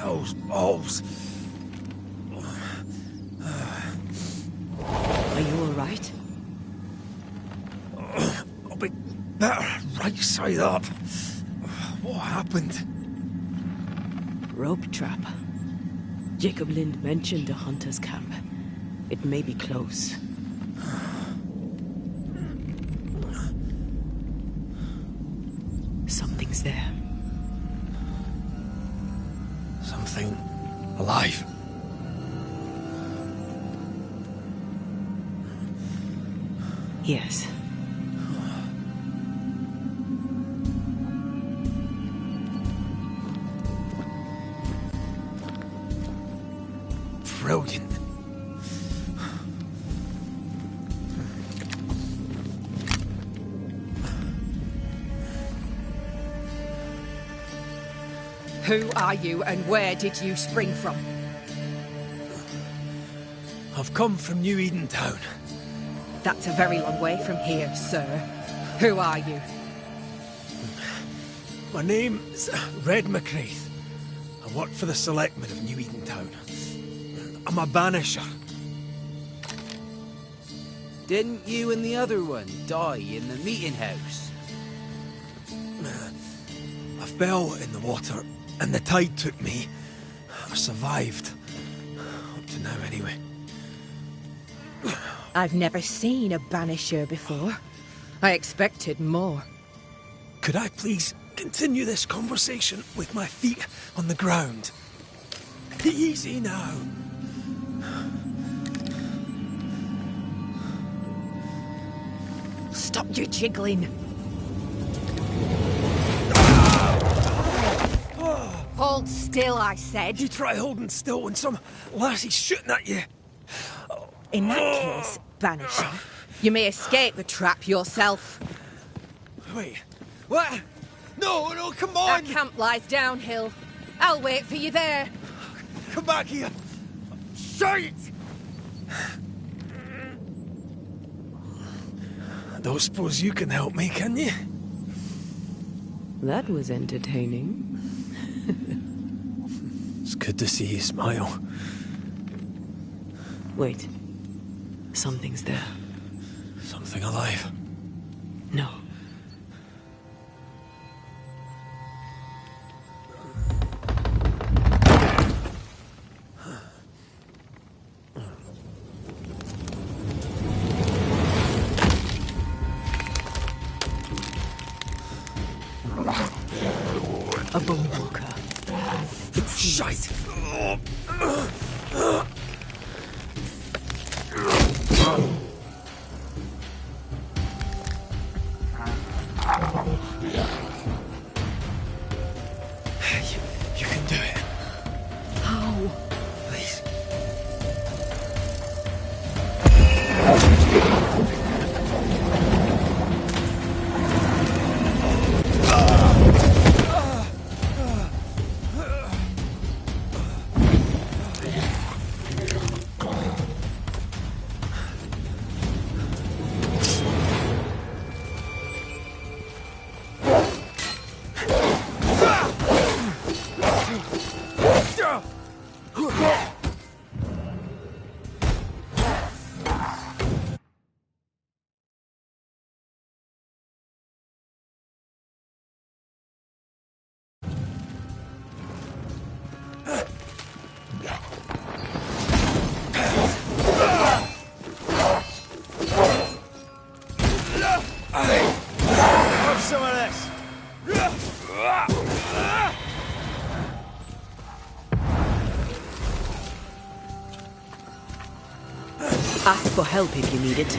Those balls. Are you all right? I'll be better right side up. What happened? Rope trap. Jacob Lind mentioned a hunter's camp. It may be close. Something's there. Something alive. Yes. Brilliant. Who are you and where did you spring from? I've come from New Eden Town. That's a very long way from here, sir. Who are you? My name's Red McCraith. I work for the selectmen of New Eden Town. I'm a banisher. Didn't you and the other one die in the meeting house? I fell in the water and the tide took me. I survived. Up to now, anyway. I've never seen a banisher before. I expected more. Could I please continue this conversation with my feet on the ground? Easy now. Stop your jiggling. Hold still, I said. You try holding still when some lassie's shooting at you. In that case, Banisher, you may escape the trap yourself. Wait, what? No, come on! Our camp lies downhill. I'll wait for you there. Come back here! Shite! I don't suppose you can help me, can you? That was entertaining. It's good to see you smile. Wait. Something's there. Something alive. No. A bone walker. It's Shite! You can do it. How? Please. Have some of this. Ask for help if you need it.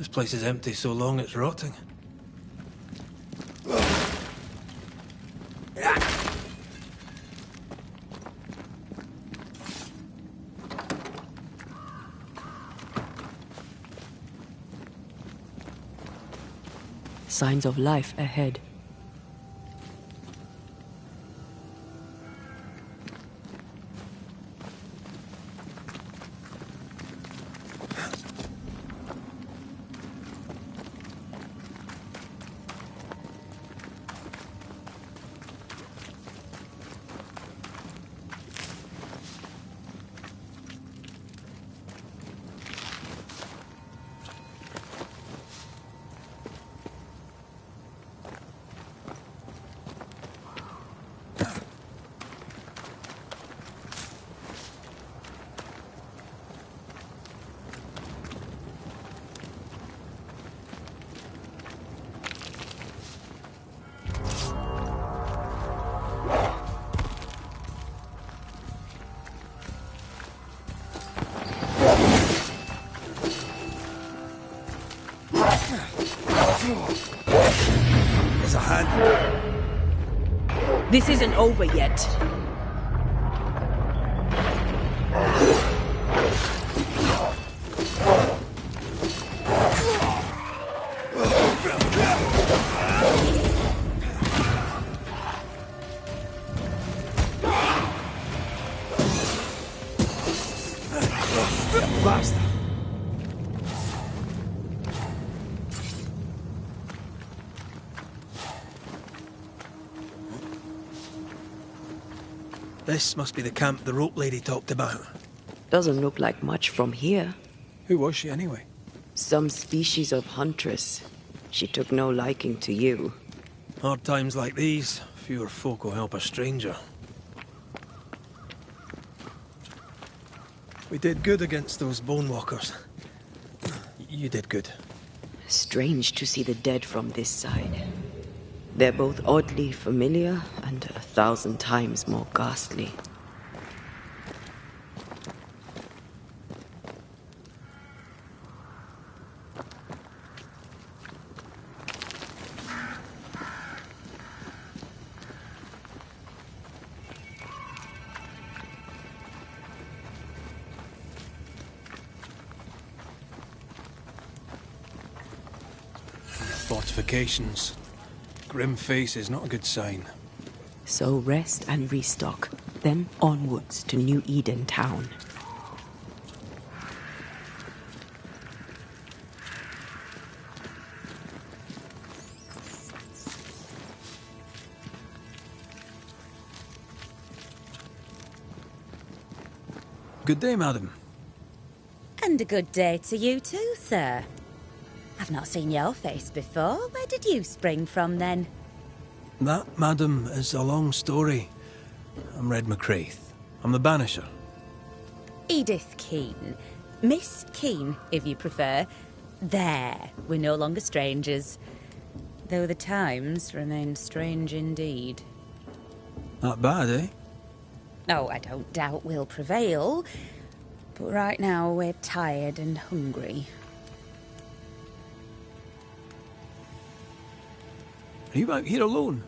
This place is empty so long it's rotting. Signs of life ahead. There's a hand. This isn't over yet. Basta. This must be the camp the rope lady talked about. Doesn't look like much from here. Who was she anyway? Some species of huntress. She took no liking to you. Hard times like these, fewer folk will help a stranger. We did good against those bone walkers. You did good. Strange to see the dead from this side. They're both oddly familiar and 1,000 times more ghastly. Fortifications. Grim face is not a good sign. So rest and restock, then onwards to New Eden town. Good day, madam. And a good day to you too, sir. I've not seen your face before. Where did you spring from, then? That, madam, is a long story. I'm Red McCraith. I'm the Banisher. Edith Keane. Miss Keane, if you prefer. There, we're no longer strangers. Though the times remain strange indeed. Not bad, eh? Oh, I don't doubt we'll prevail. But right now we're tired and hungry. Are you out here alone?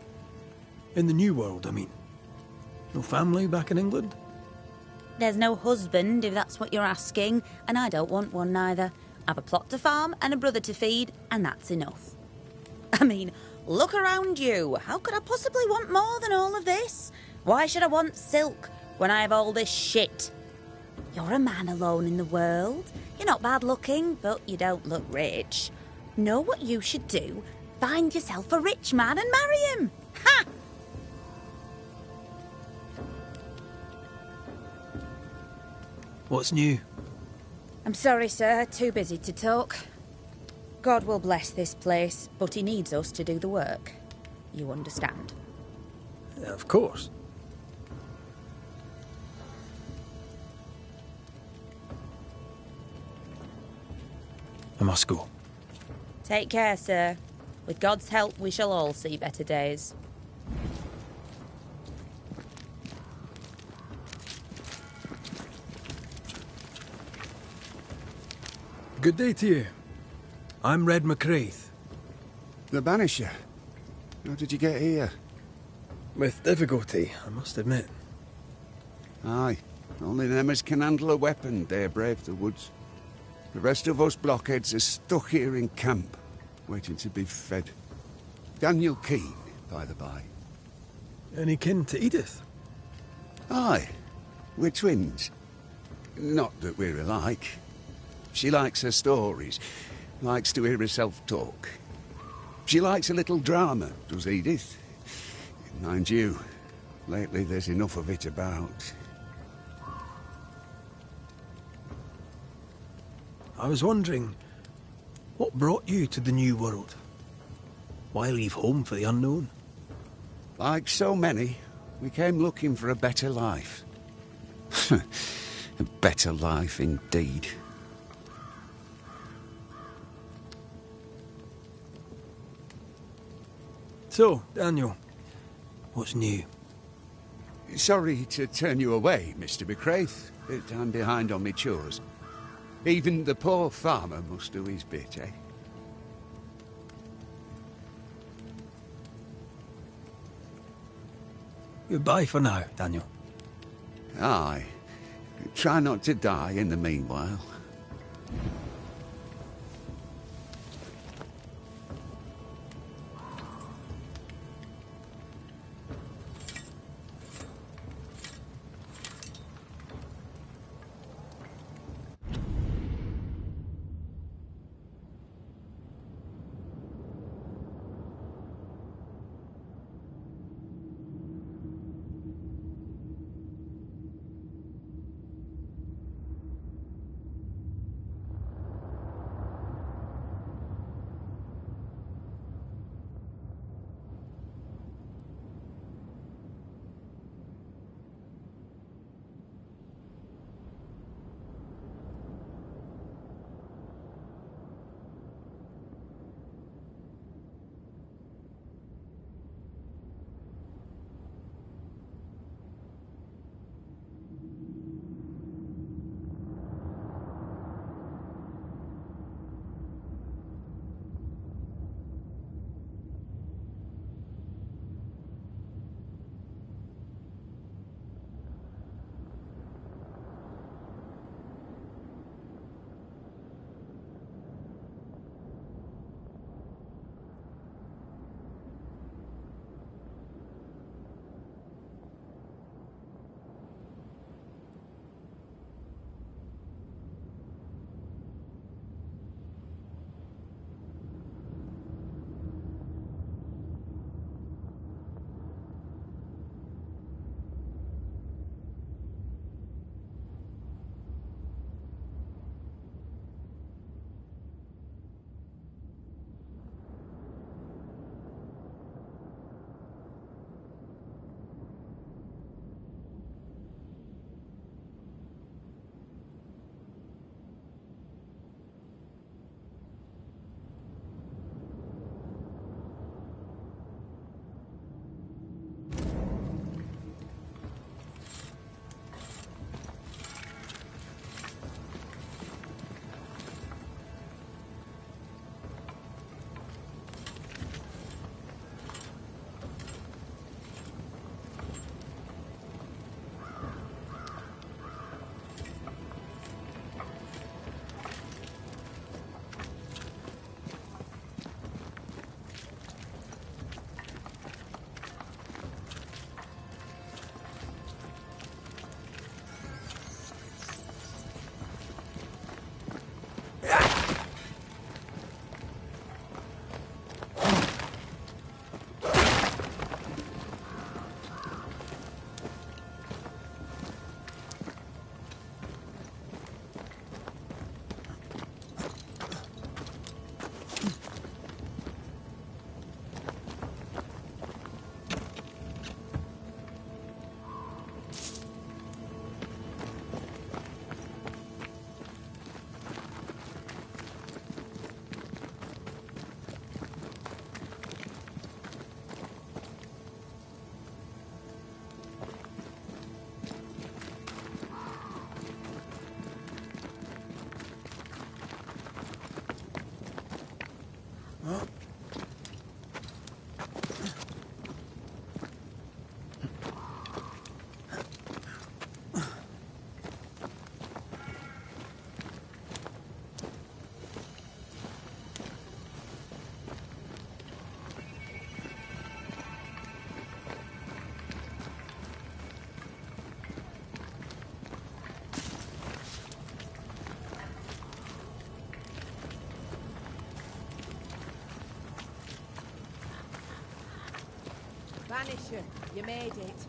In the New World, I mean. No family back in England? There's no husband, if that's what you're asking, and I don't want one neither. I've a plot to farm and a brother to feed, and that's enough. I mean, look around you. How could I possibly want more than all of this? Why should I want silk when I have all this shit? You're a man alone in the world. You're not bad looking, but you don't look rich. Know what you should do? Find yourself a rich man and marry him. Ha! What's new? I'm sorry, sir. Too busy to talk. God will bless this place, but he needs us to do the work. You understand? Yeah, of course. I must go. Take care, sir. With God's help, we shall all see better days. Good day to you. I'm Red McCraith. The Banisher. How did you get here? With difficulty, I must admit. Aye. Only them as can handle a weapon dare brave the woods. The rest of us blockheads are stuck here in camp, waiting to be fed. Daniel Keane, by the by. Any kin to Edith? Aye. We're twins. Not that we're alike. She likes her stories, likes to hear herself talk. She likes a little drama, does Edith. Mind you, lately there's enough of it about. I was wondering, what brought you to the New World? Why leave home for the unknown? Like so many, we came looking for a better life. A better life indeed. So, Daniel, what's new? Sorry to turn you away, Mr. McCraith, but I'm behind on my chores. Even the poor farmer must do his bit, eh? Goodbye for now, Daniel. Aye. Try not to die in the meanwhile. Banisher, you made it.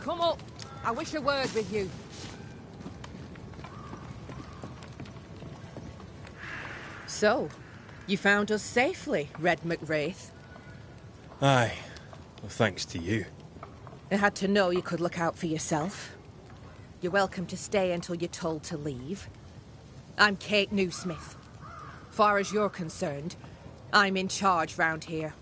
come up. I wish a word with you. So, you found us safely, Red McWraith. Aye. Well, thanks to you. I had to know you could look out for yourself. You're welcome to stay until you're told to leave. I'm Kate Newsmith. Far as you're concerned, I'm in charge round here.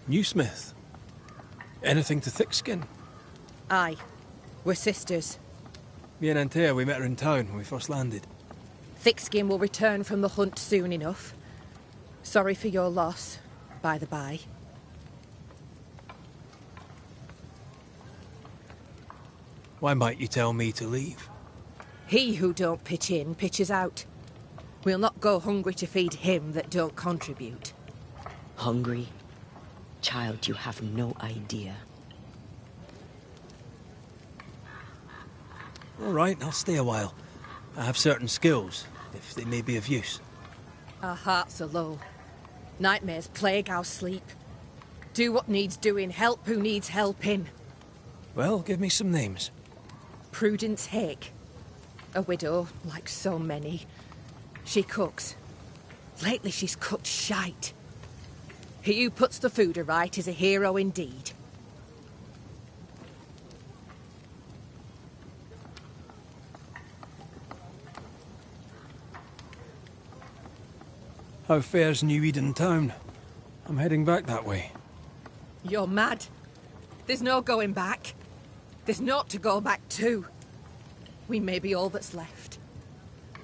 Newsmith. Anything to Thickskin? Aye. We're sisters. Me and Antea, we met her in town when we first landed. Thickskin will return from the hunt soon enough. Sorry for your loss, by the by. Why might you tell me to leave? He who don't pitch in, pitches out. We'll not go hungry to feed him that don't contribute. Hungry? Child, you have no idea. All right, I'll stay a while. I have certain skills, if they may be of use. Our hearts are low. Nightmares plague our sleep. Do what needs doing, help who needs helping. Well, give me some names. Prudence Hake. A widow, like so many. She cooks. Lately she's cooked shite. He who puts the food aright is a hero indeed. How fares New Eden town? I'm heading back that way. You're mad. There's no going back. There's naught to go back to. We may be all that's left.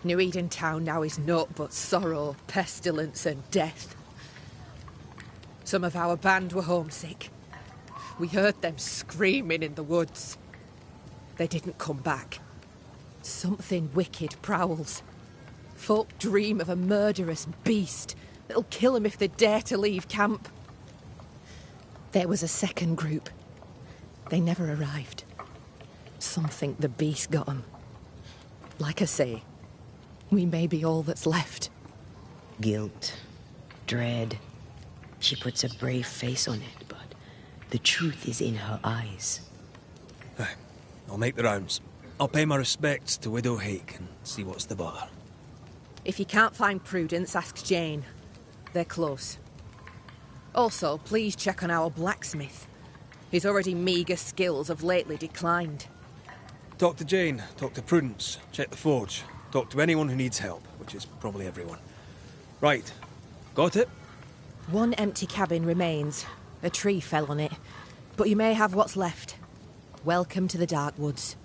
New Eden town now is naught but sorrow, pestilence and death. Some of our band were homesick. We heard them screaming in the woods. They didn't come back. Something wicked prowls. Folk dream of a murderous beast that'll kill them if they dare to leave camp. There was a second group. They never arrived. Some think the beast got them. Like I say, we may be all that's left. Guilt, dread. She puts a brave face on it, but the truth is in her eyes. I'll make the rounds. I'll pay my respects to Widow Hake and see what's the bother. If you can't find Prudence, ask Jane. They're close. Also, please check on our blacksmith. His already meagre skills have lately declined. Talk to Jane, talk to Prudence, check the forge, talk to anyone who needs help, which is probably everyone. Right. Got it? One empty cabin remains. A tree fell on it. But you may have what's left. Welcome to the Dark Woods.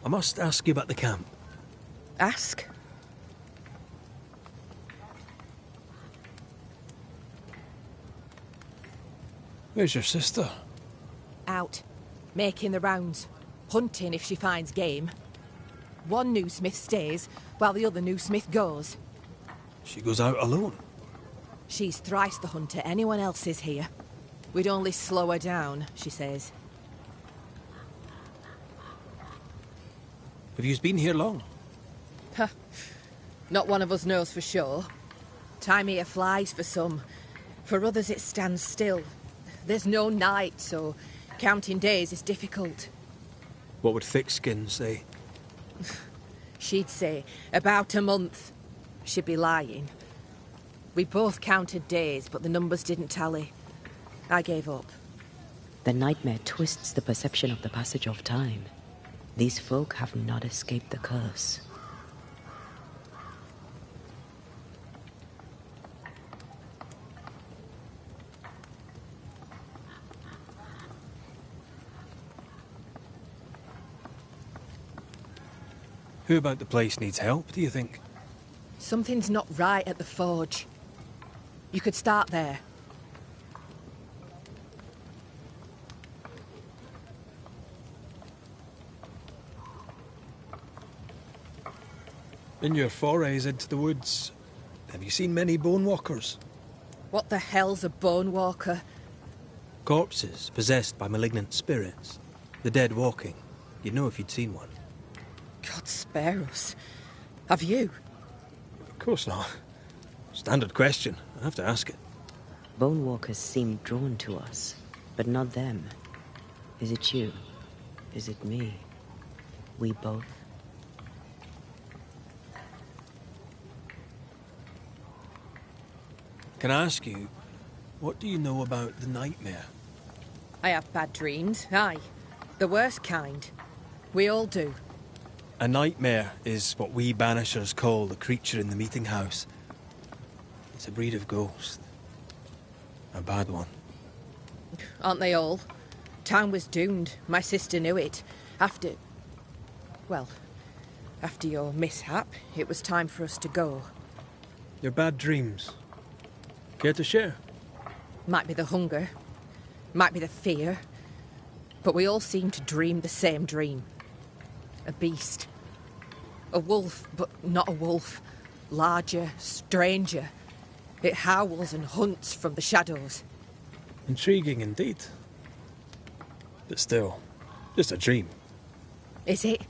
I must ask you about the camp. Ask? Where's your sister? Out. Making the rounds. Hunting if she finds game. One newsmith stays, while the other newsmith goes. She goes out alone? She's thrice the hunter anyone else is here. We'd only slow her down, she says. Have you been here long? Huh. Not one of us knows for sure. Time here flies for some. For others it stands still. There's no night, so counting days is difficult. What would Thickskin say? She'd say, about a month. She'd be lying. We both counted days, but the numbers didn't tally. I gave up. The nightmare twists the perception of the passage of time. These folk have not escaped the curse. Who about the place needs help, do you think? Something's not right at the forge. You could start there. In your forays into the woods, have you seen many bone walkers? What the hell's a bone walker? Corpses possessed by malignant spirits. The dead walking. You'd know if you'd seen one. God spare us. Have you? Of course not. Standard question. I have to ask it. Bone walkers seem drawn to us, but not them. Is it you? Is it me? We both? Can I ask you, what do you know about the nightmare? I have bad dreams, aye. The worst kind. We all do. A nightmare is what we Banishers call the creature in the meeting house. It's a breed of ghost. A bad one. Aren't they all? Town was doomed. My sister knew it. After your mishap, it was time for us to go. Your bad dreams. Care to share? Might be the hunger. Might be the fear. But we all seem to dream the same dream. A beast. A wolf, but not a wolf. Larger, stranger. It howls and hunts from the shadows. Intriguing indeed. But still, just a dream. Is it?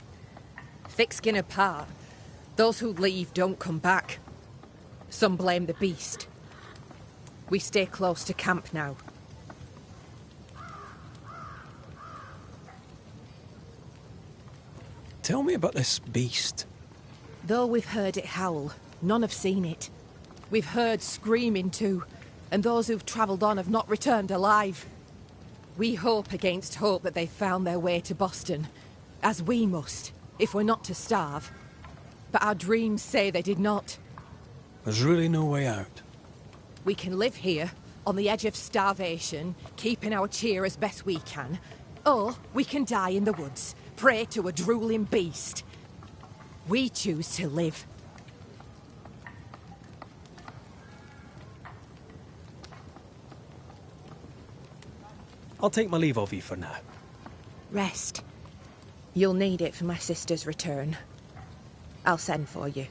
Thick skin apart, those who leave don't come back. Some blame the beast. We stay close to camp now. Tell me about this beast. Though we've heard it howl, none have seen it. We've heard screaming too, and those who've travelled on have not returned alive. We hope against hope that they've found their way to Boston, as we must, if we're not to starve. But our dreams say they did not. There's really no way out. We can live here, on the edge of starvation, keeping our cheer as best we can. Or we can die in the woods, prey to a drooling beast. We choose to live. I'll take my leave of you for now. Rest. You'll need it for my sister's return. I'll send for you.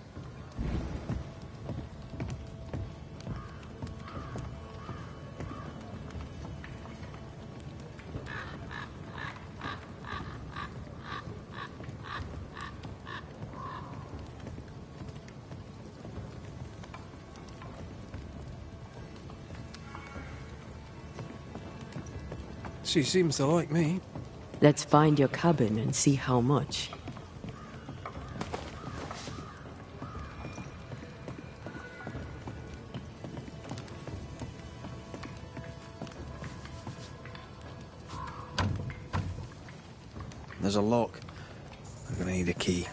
She seems to like me. Let's find your cabin and see how much. There's a lock. I'm gonna need a key.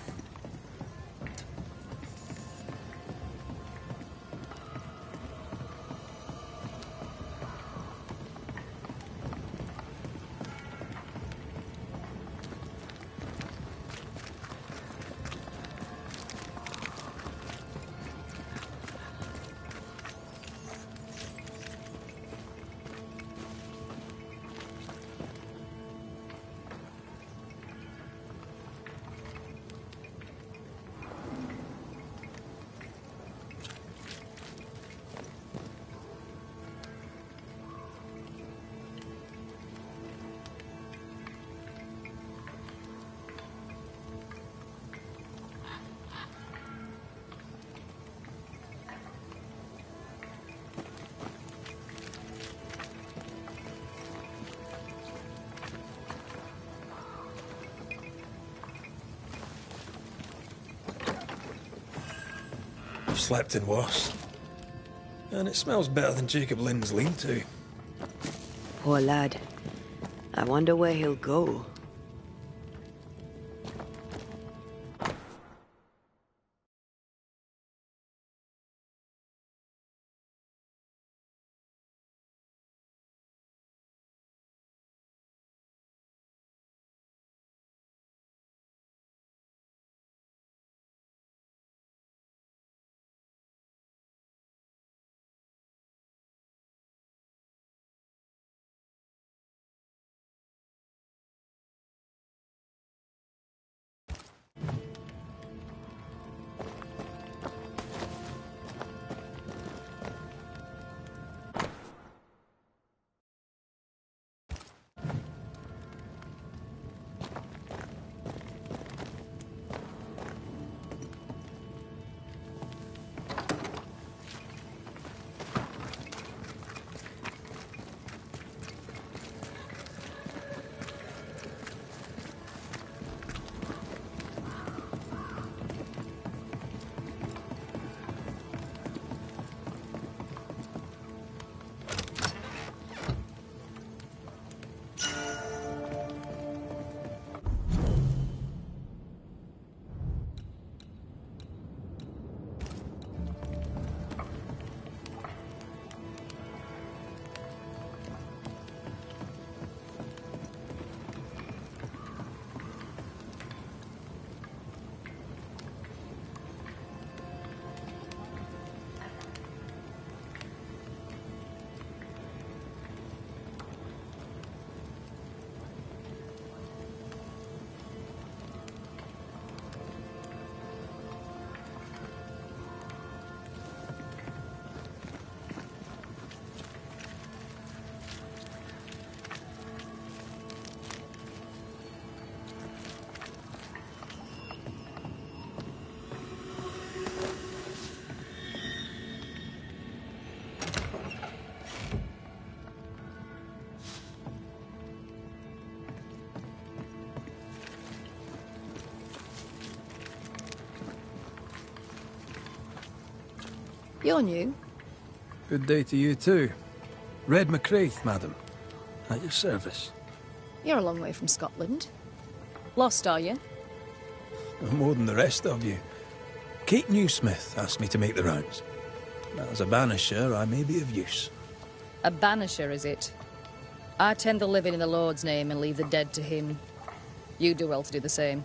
I've slept in worse. And it smells better than Jacob Lynn's lean-to. Poor lad. I wonder where he'll go. You're new. Good day to you too. Red McCraith, madam. At your service. You're a long way from Scotland. Lost, are you? No more than the rest of you. Kate Newsmith asked me to make the rounds. As a banisher, I may be of use. A banisher, is it? I tend the living in the Lord's name and leave the dead to him. You do well to do the same.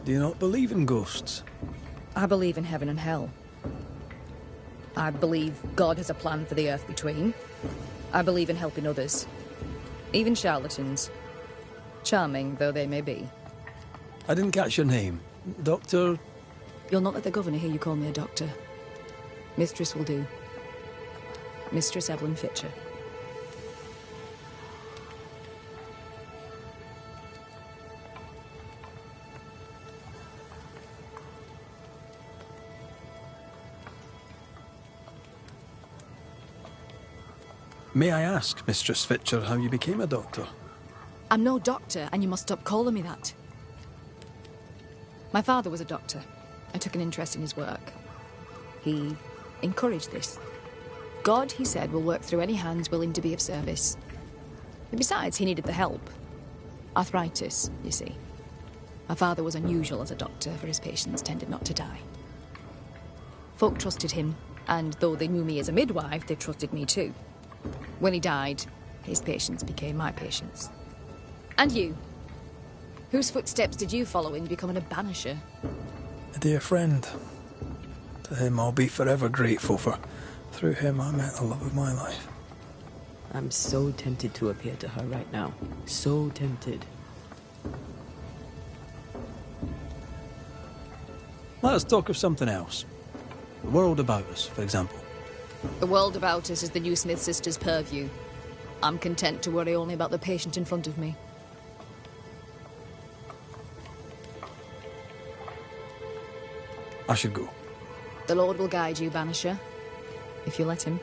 Do you not believe in ghosts? I believe in heaven and hell. I believe God has a plan for the earth between. I believe in helping others. Even charlatans. Charming though they may be. I didn't catch your name. Doctor... You'll not let the governor hear you call me a doctor. Mistress will do. Mistress Evelyn Fitcher. May I ask, Mistress Fitcher, how you became a doctor? I'm no doctor, and you must stop calling me that. My father was a doctor. I took an interest in his work. He encouraged this. God, he said, will work through any hands willing to be of service. And besides, he needed the help. Arthritis, you see. My father was unusual as a doctor, for his patients tended not to die. Folk trusted him, and though they knew me as a midwife, they trusted me too. When he died, his patients became my patients. And you? Whose footsteps did you follow in becoming a banisher? A dear friend. To him I'll be forever grateful, for through him I met the love of my life. I'm so tempted to appear to her right now. So tempted. Let us talk of something else. The world about us, for example. The world about us is the New Smith sisters' purview. I'm content to worry only about the patient in front of me. I should go. The Lord will guide you, Banisher, if you let him.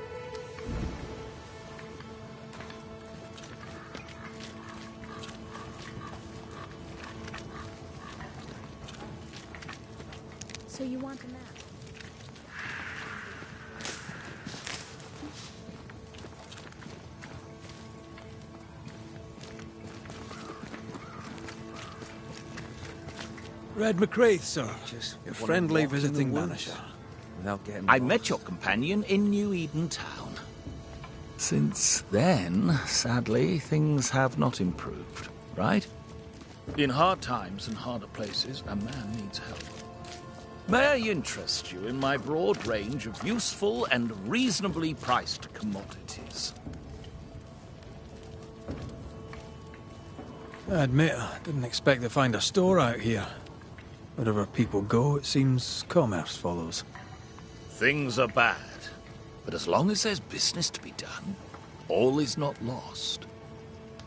So you want a map? Red McCraith, sir. Your friendly visiting banisher. banisher. I met your companion in New Eden Town. Since then, sadly, things have not improved, right? In hard times and harder places, a man needs help. May I interest you in my broad range of useful and reasonably priced commodities? I admit, I didn't expect to find a store out here. Wherever people go, it seems commerce follows. Things are bad, but as long as there's business to be done, all is not lost.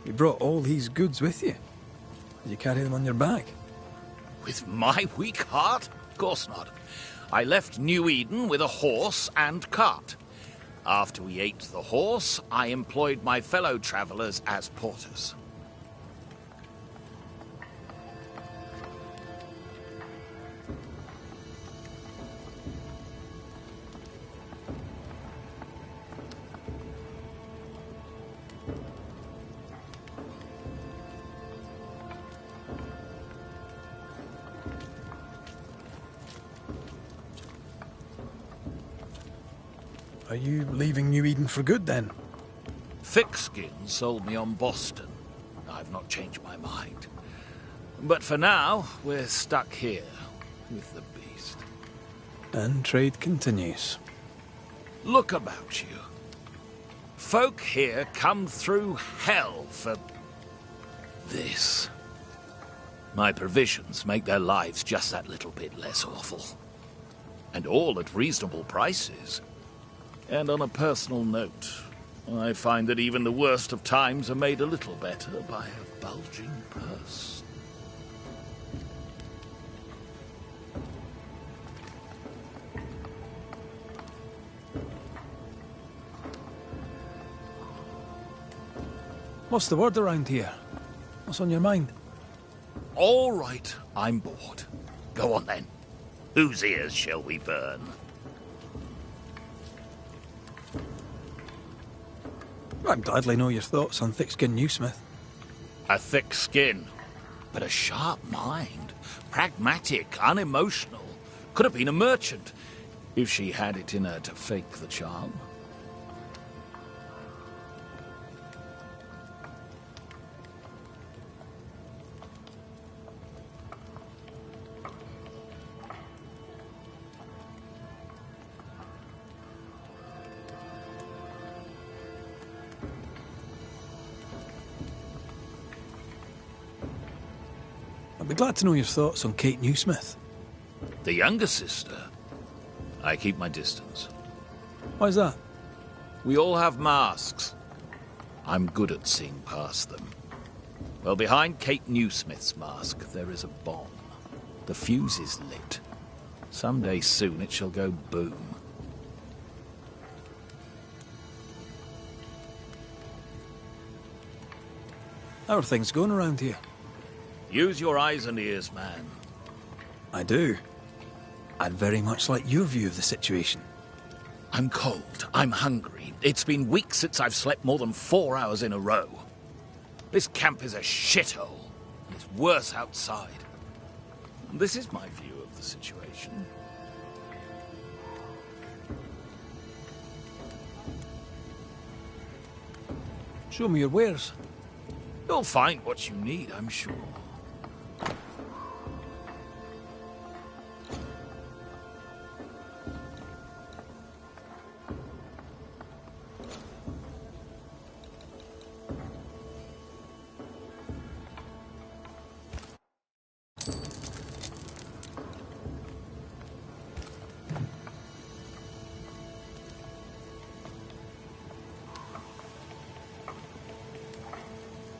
You brought all these goods with you. Did you carry them on your back? With my weak heart? Of course not. I left New Eden with a horse and cart. After we ate the horse, I employed my fellow travelers as porters. Are you leaving New Eden for good, then? Thickskin sold me on Boston. I've not changed my mind. But for now, we're stuck here with the beast. And trade continues. Look about you. Folk here come through hell for this. My provisions make their lives just that little bit less awful. And all at reasonable prices. And on a personal note, I find that even the worst of times are made a little better by a bulging purse. What's the word around here? What's on your mind? All right, I'm bored. Go on then. Whose ears shall we burn? I'd gladly know your thoughts on thick-skinned Newsmith. A thick skin, but a sharp mind. Pragmatic, unemotional. Could have been a merchant, if she had it in her to fake the charm. I'd be glad to know your thoughts on Kate Newsmith. The younger sister. I keep my distance. Why's that? We all have masks. I'm good at seeing past them. Well, behind Kate Newsmith's mask, there is a bomb. The fuse is lit. Someday soon it shall go boom. How are things going around here? Use your eyes and ears, man. I do. I'd very much like your view of the situation. I'm cold. I'm hungry. It's been weeks since I've slept more than 4 hours in a row. This camp is a shithole, and it's worse outside. This is my view of the situation. Show me your wares. You'll find what you need, I'm sure.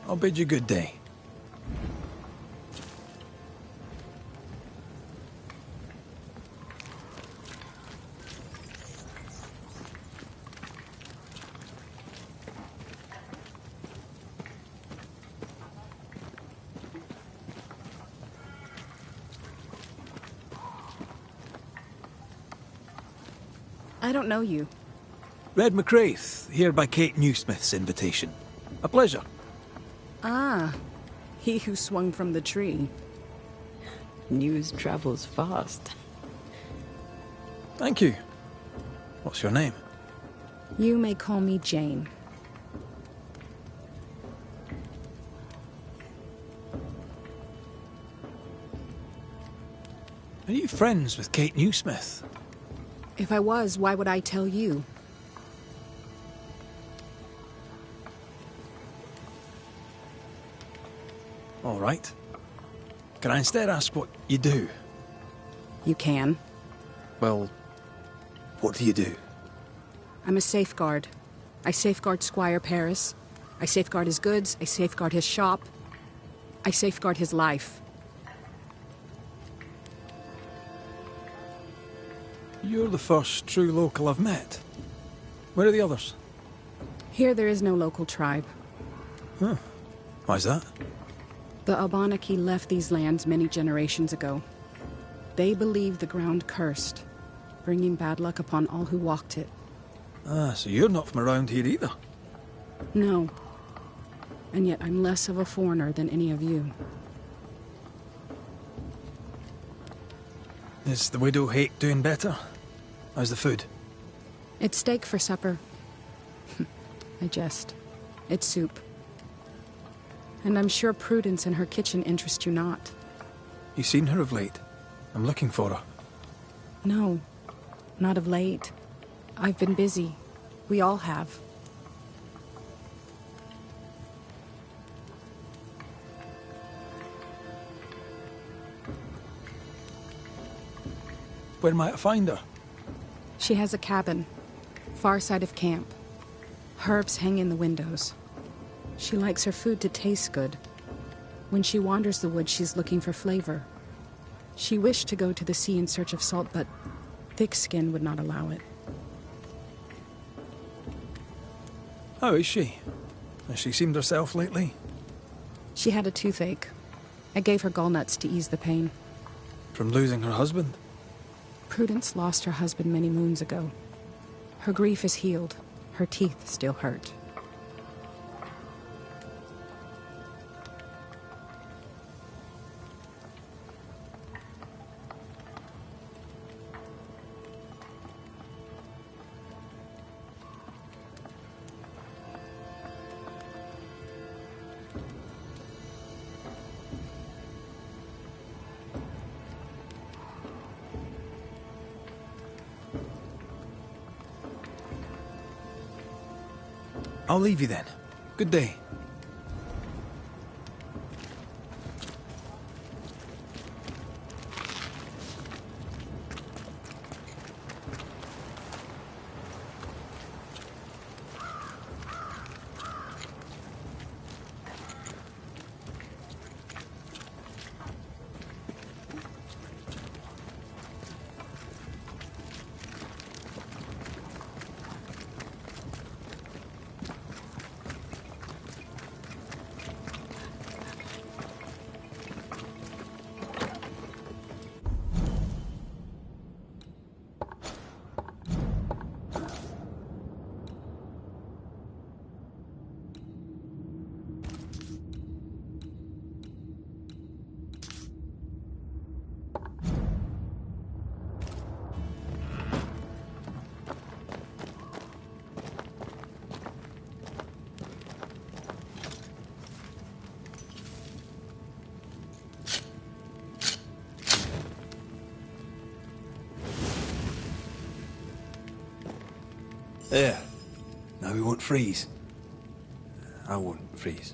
I'll bid you good day. I don't know you. Red McCraith, here by Kate Newsmith's invitation. A pleasure. Ah, he who swung from the tree. News travels fast. Thank you. What's your name? You may call me Jane. Are you friends with Kate Newsmith? If I was, why would I tell you? All right. Can I instead ask what you do? You can. Well, what do you do? I'm a safeguard. I safeguard Squire Paris. I safeguard his goods. I safeguard his shop. I safeguard his life. You're the first true local I've met. Where are the others? Here there is no local tribe. Huh. Why's that? The Abenaki left these lands many generations ago. They believe the ground cursed, bringing bad luck upon all who walked it. Ah, so you're not from around here either? No. And yet I'm less of a foreigner than any of you. Is the widow Hake doing better? How's the food? It's steak for supper. I jest. It's soup. And I'm sure Prudence and her kitchen interest you not. You seen her of late? I'm looking for her. No, not of late. I've been busy. We all have. Where might I find her? She has a cabin, far side of camp. Herbs hang in the windows. She likes her food to taste good. When she wanders the woods, she's looking for flavor. She wished to go to the sea in search of salt, but thick skin would not allow it. How is she? Has she seemed herself lately? She had a toothache. I gave her gallnuts to ease the pain. From losing her husband? Prudence lost her husband many moons ago. Her grief is healed. Her teeth still hurt. I'll leave you then. Good day. There. Now we won't freeze. I won't freeze.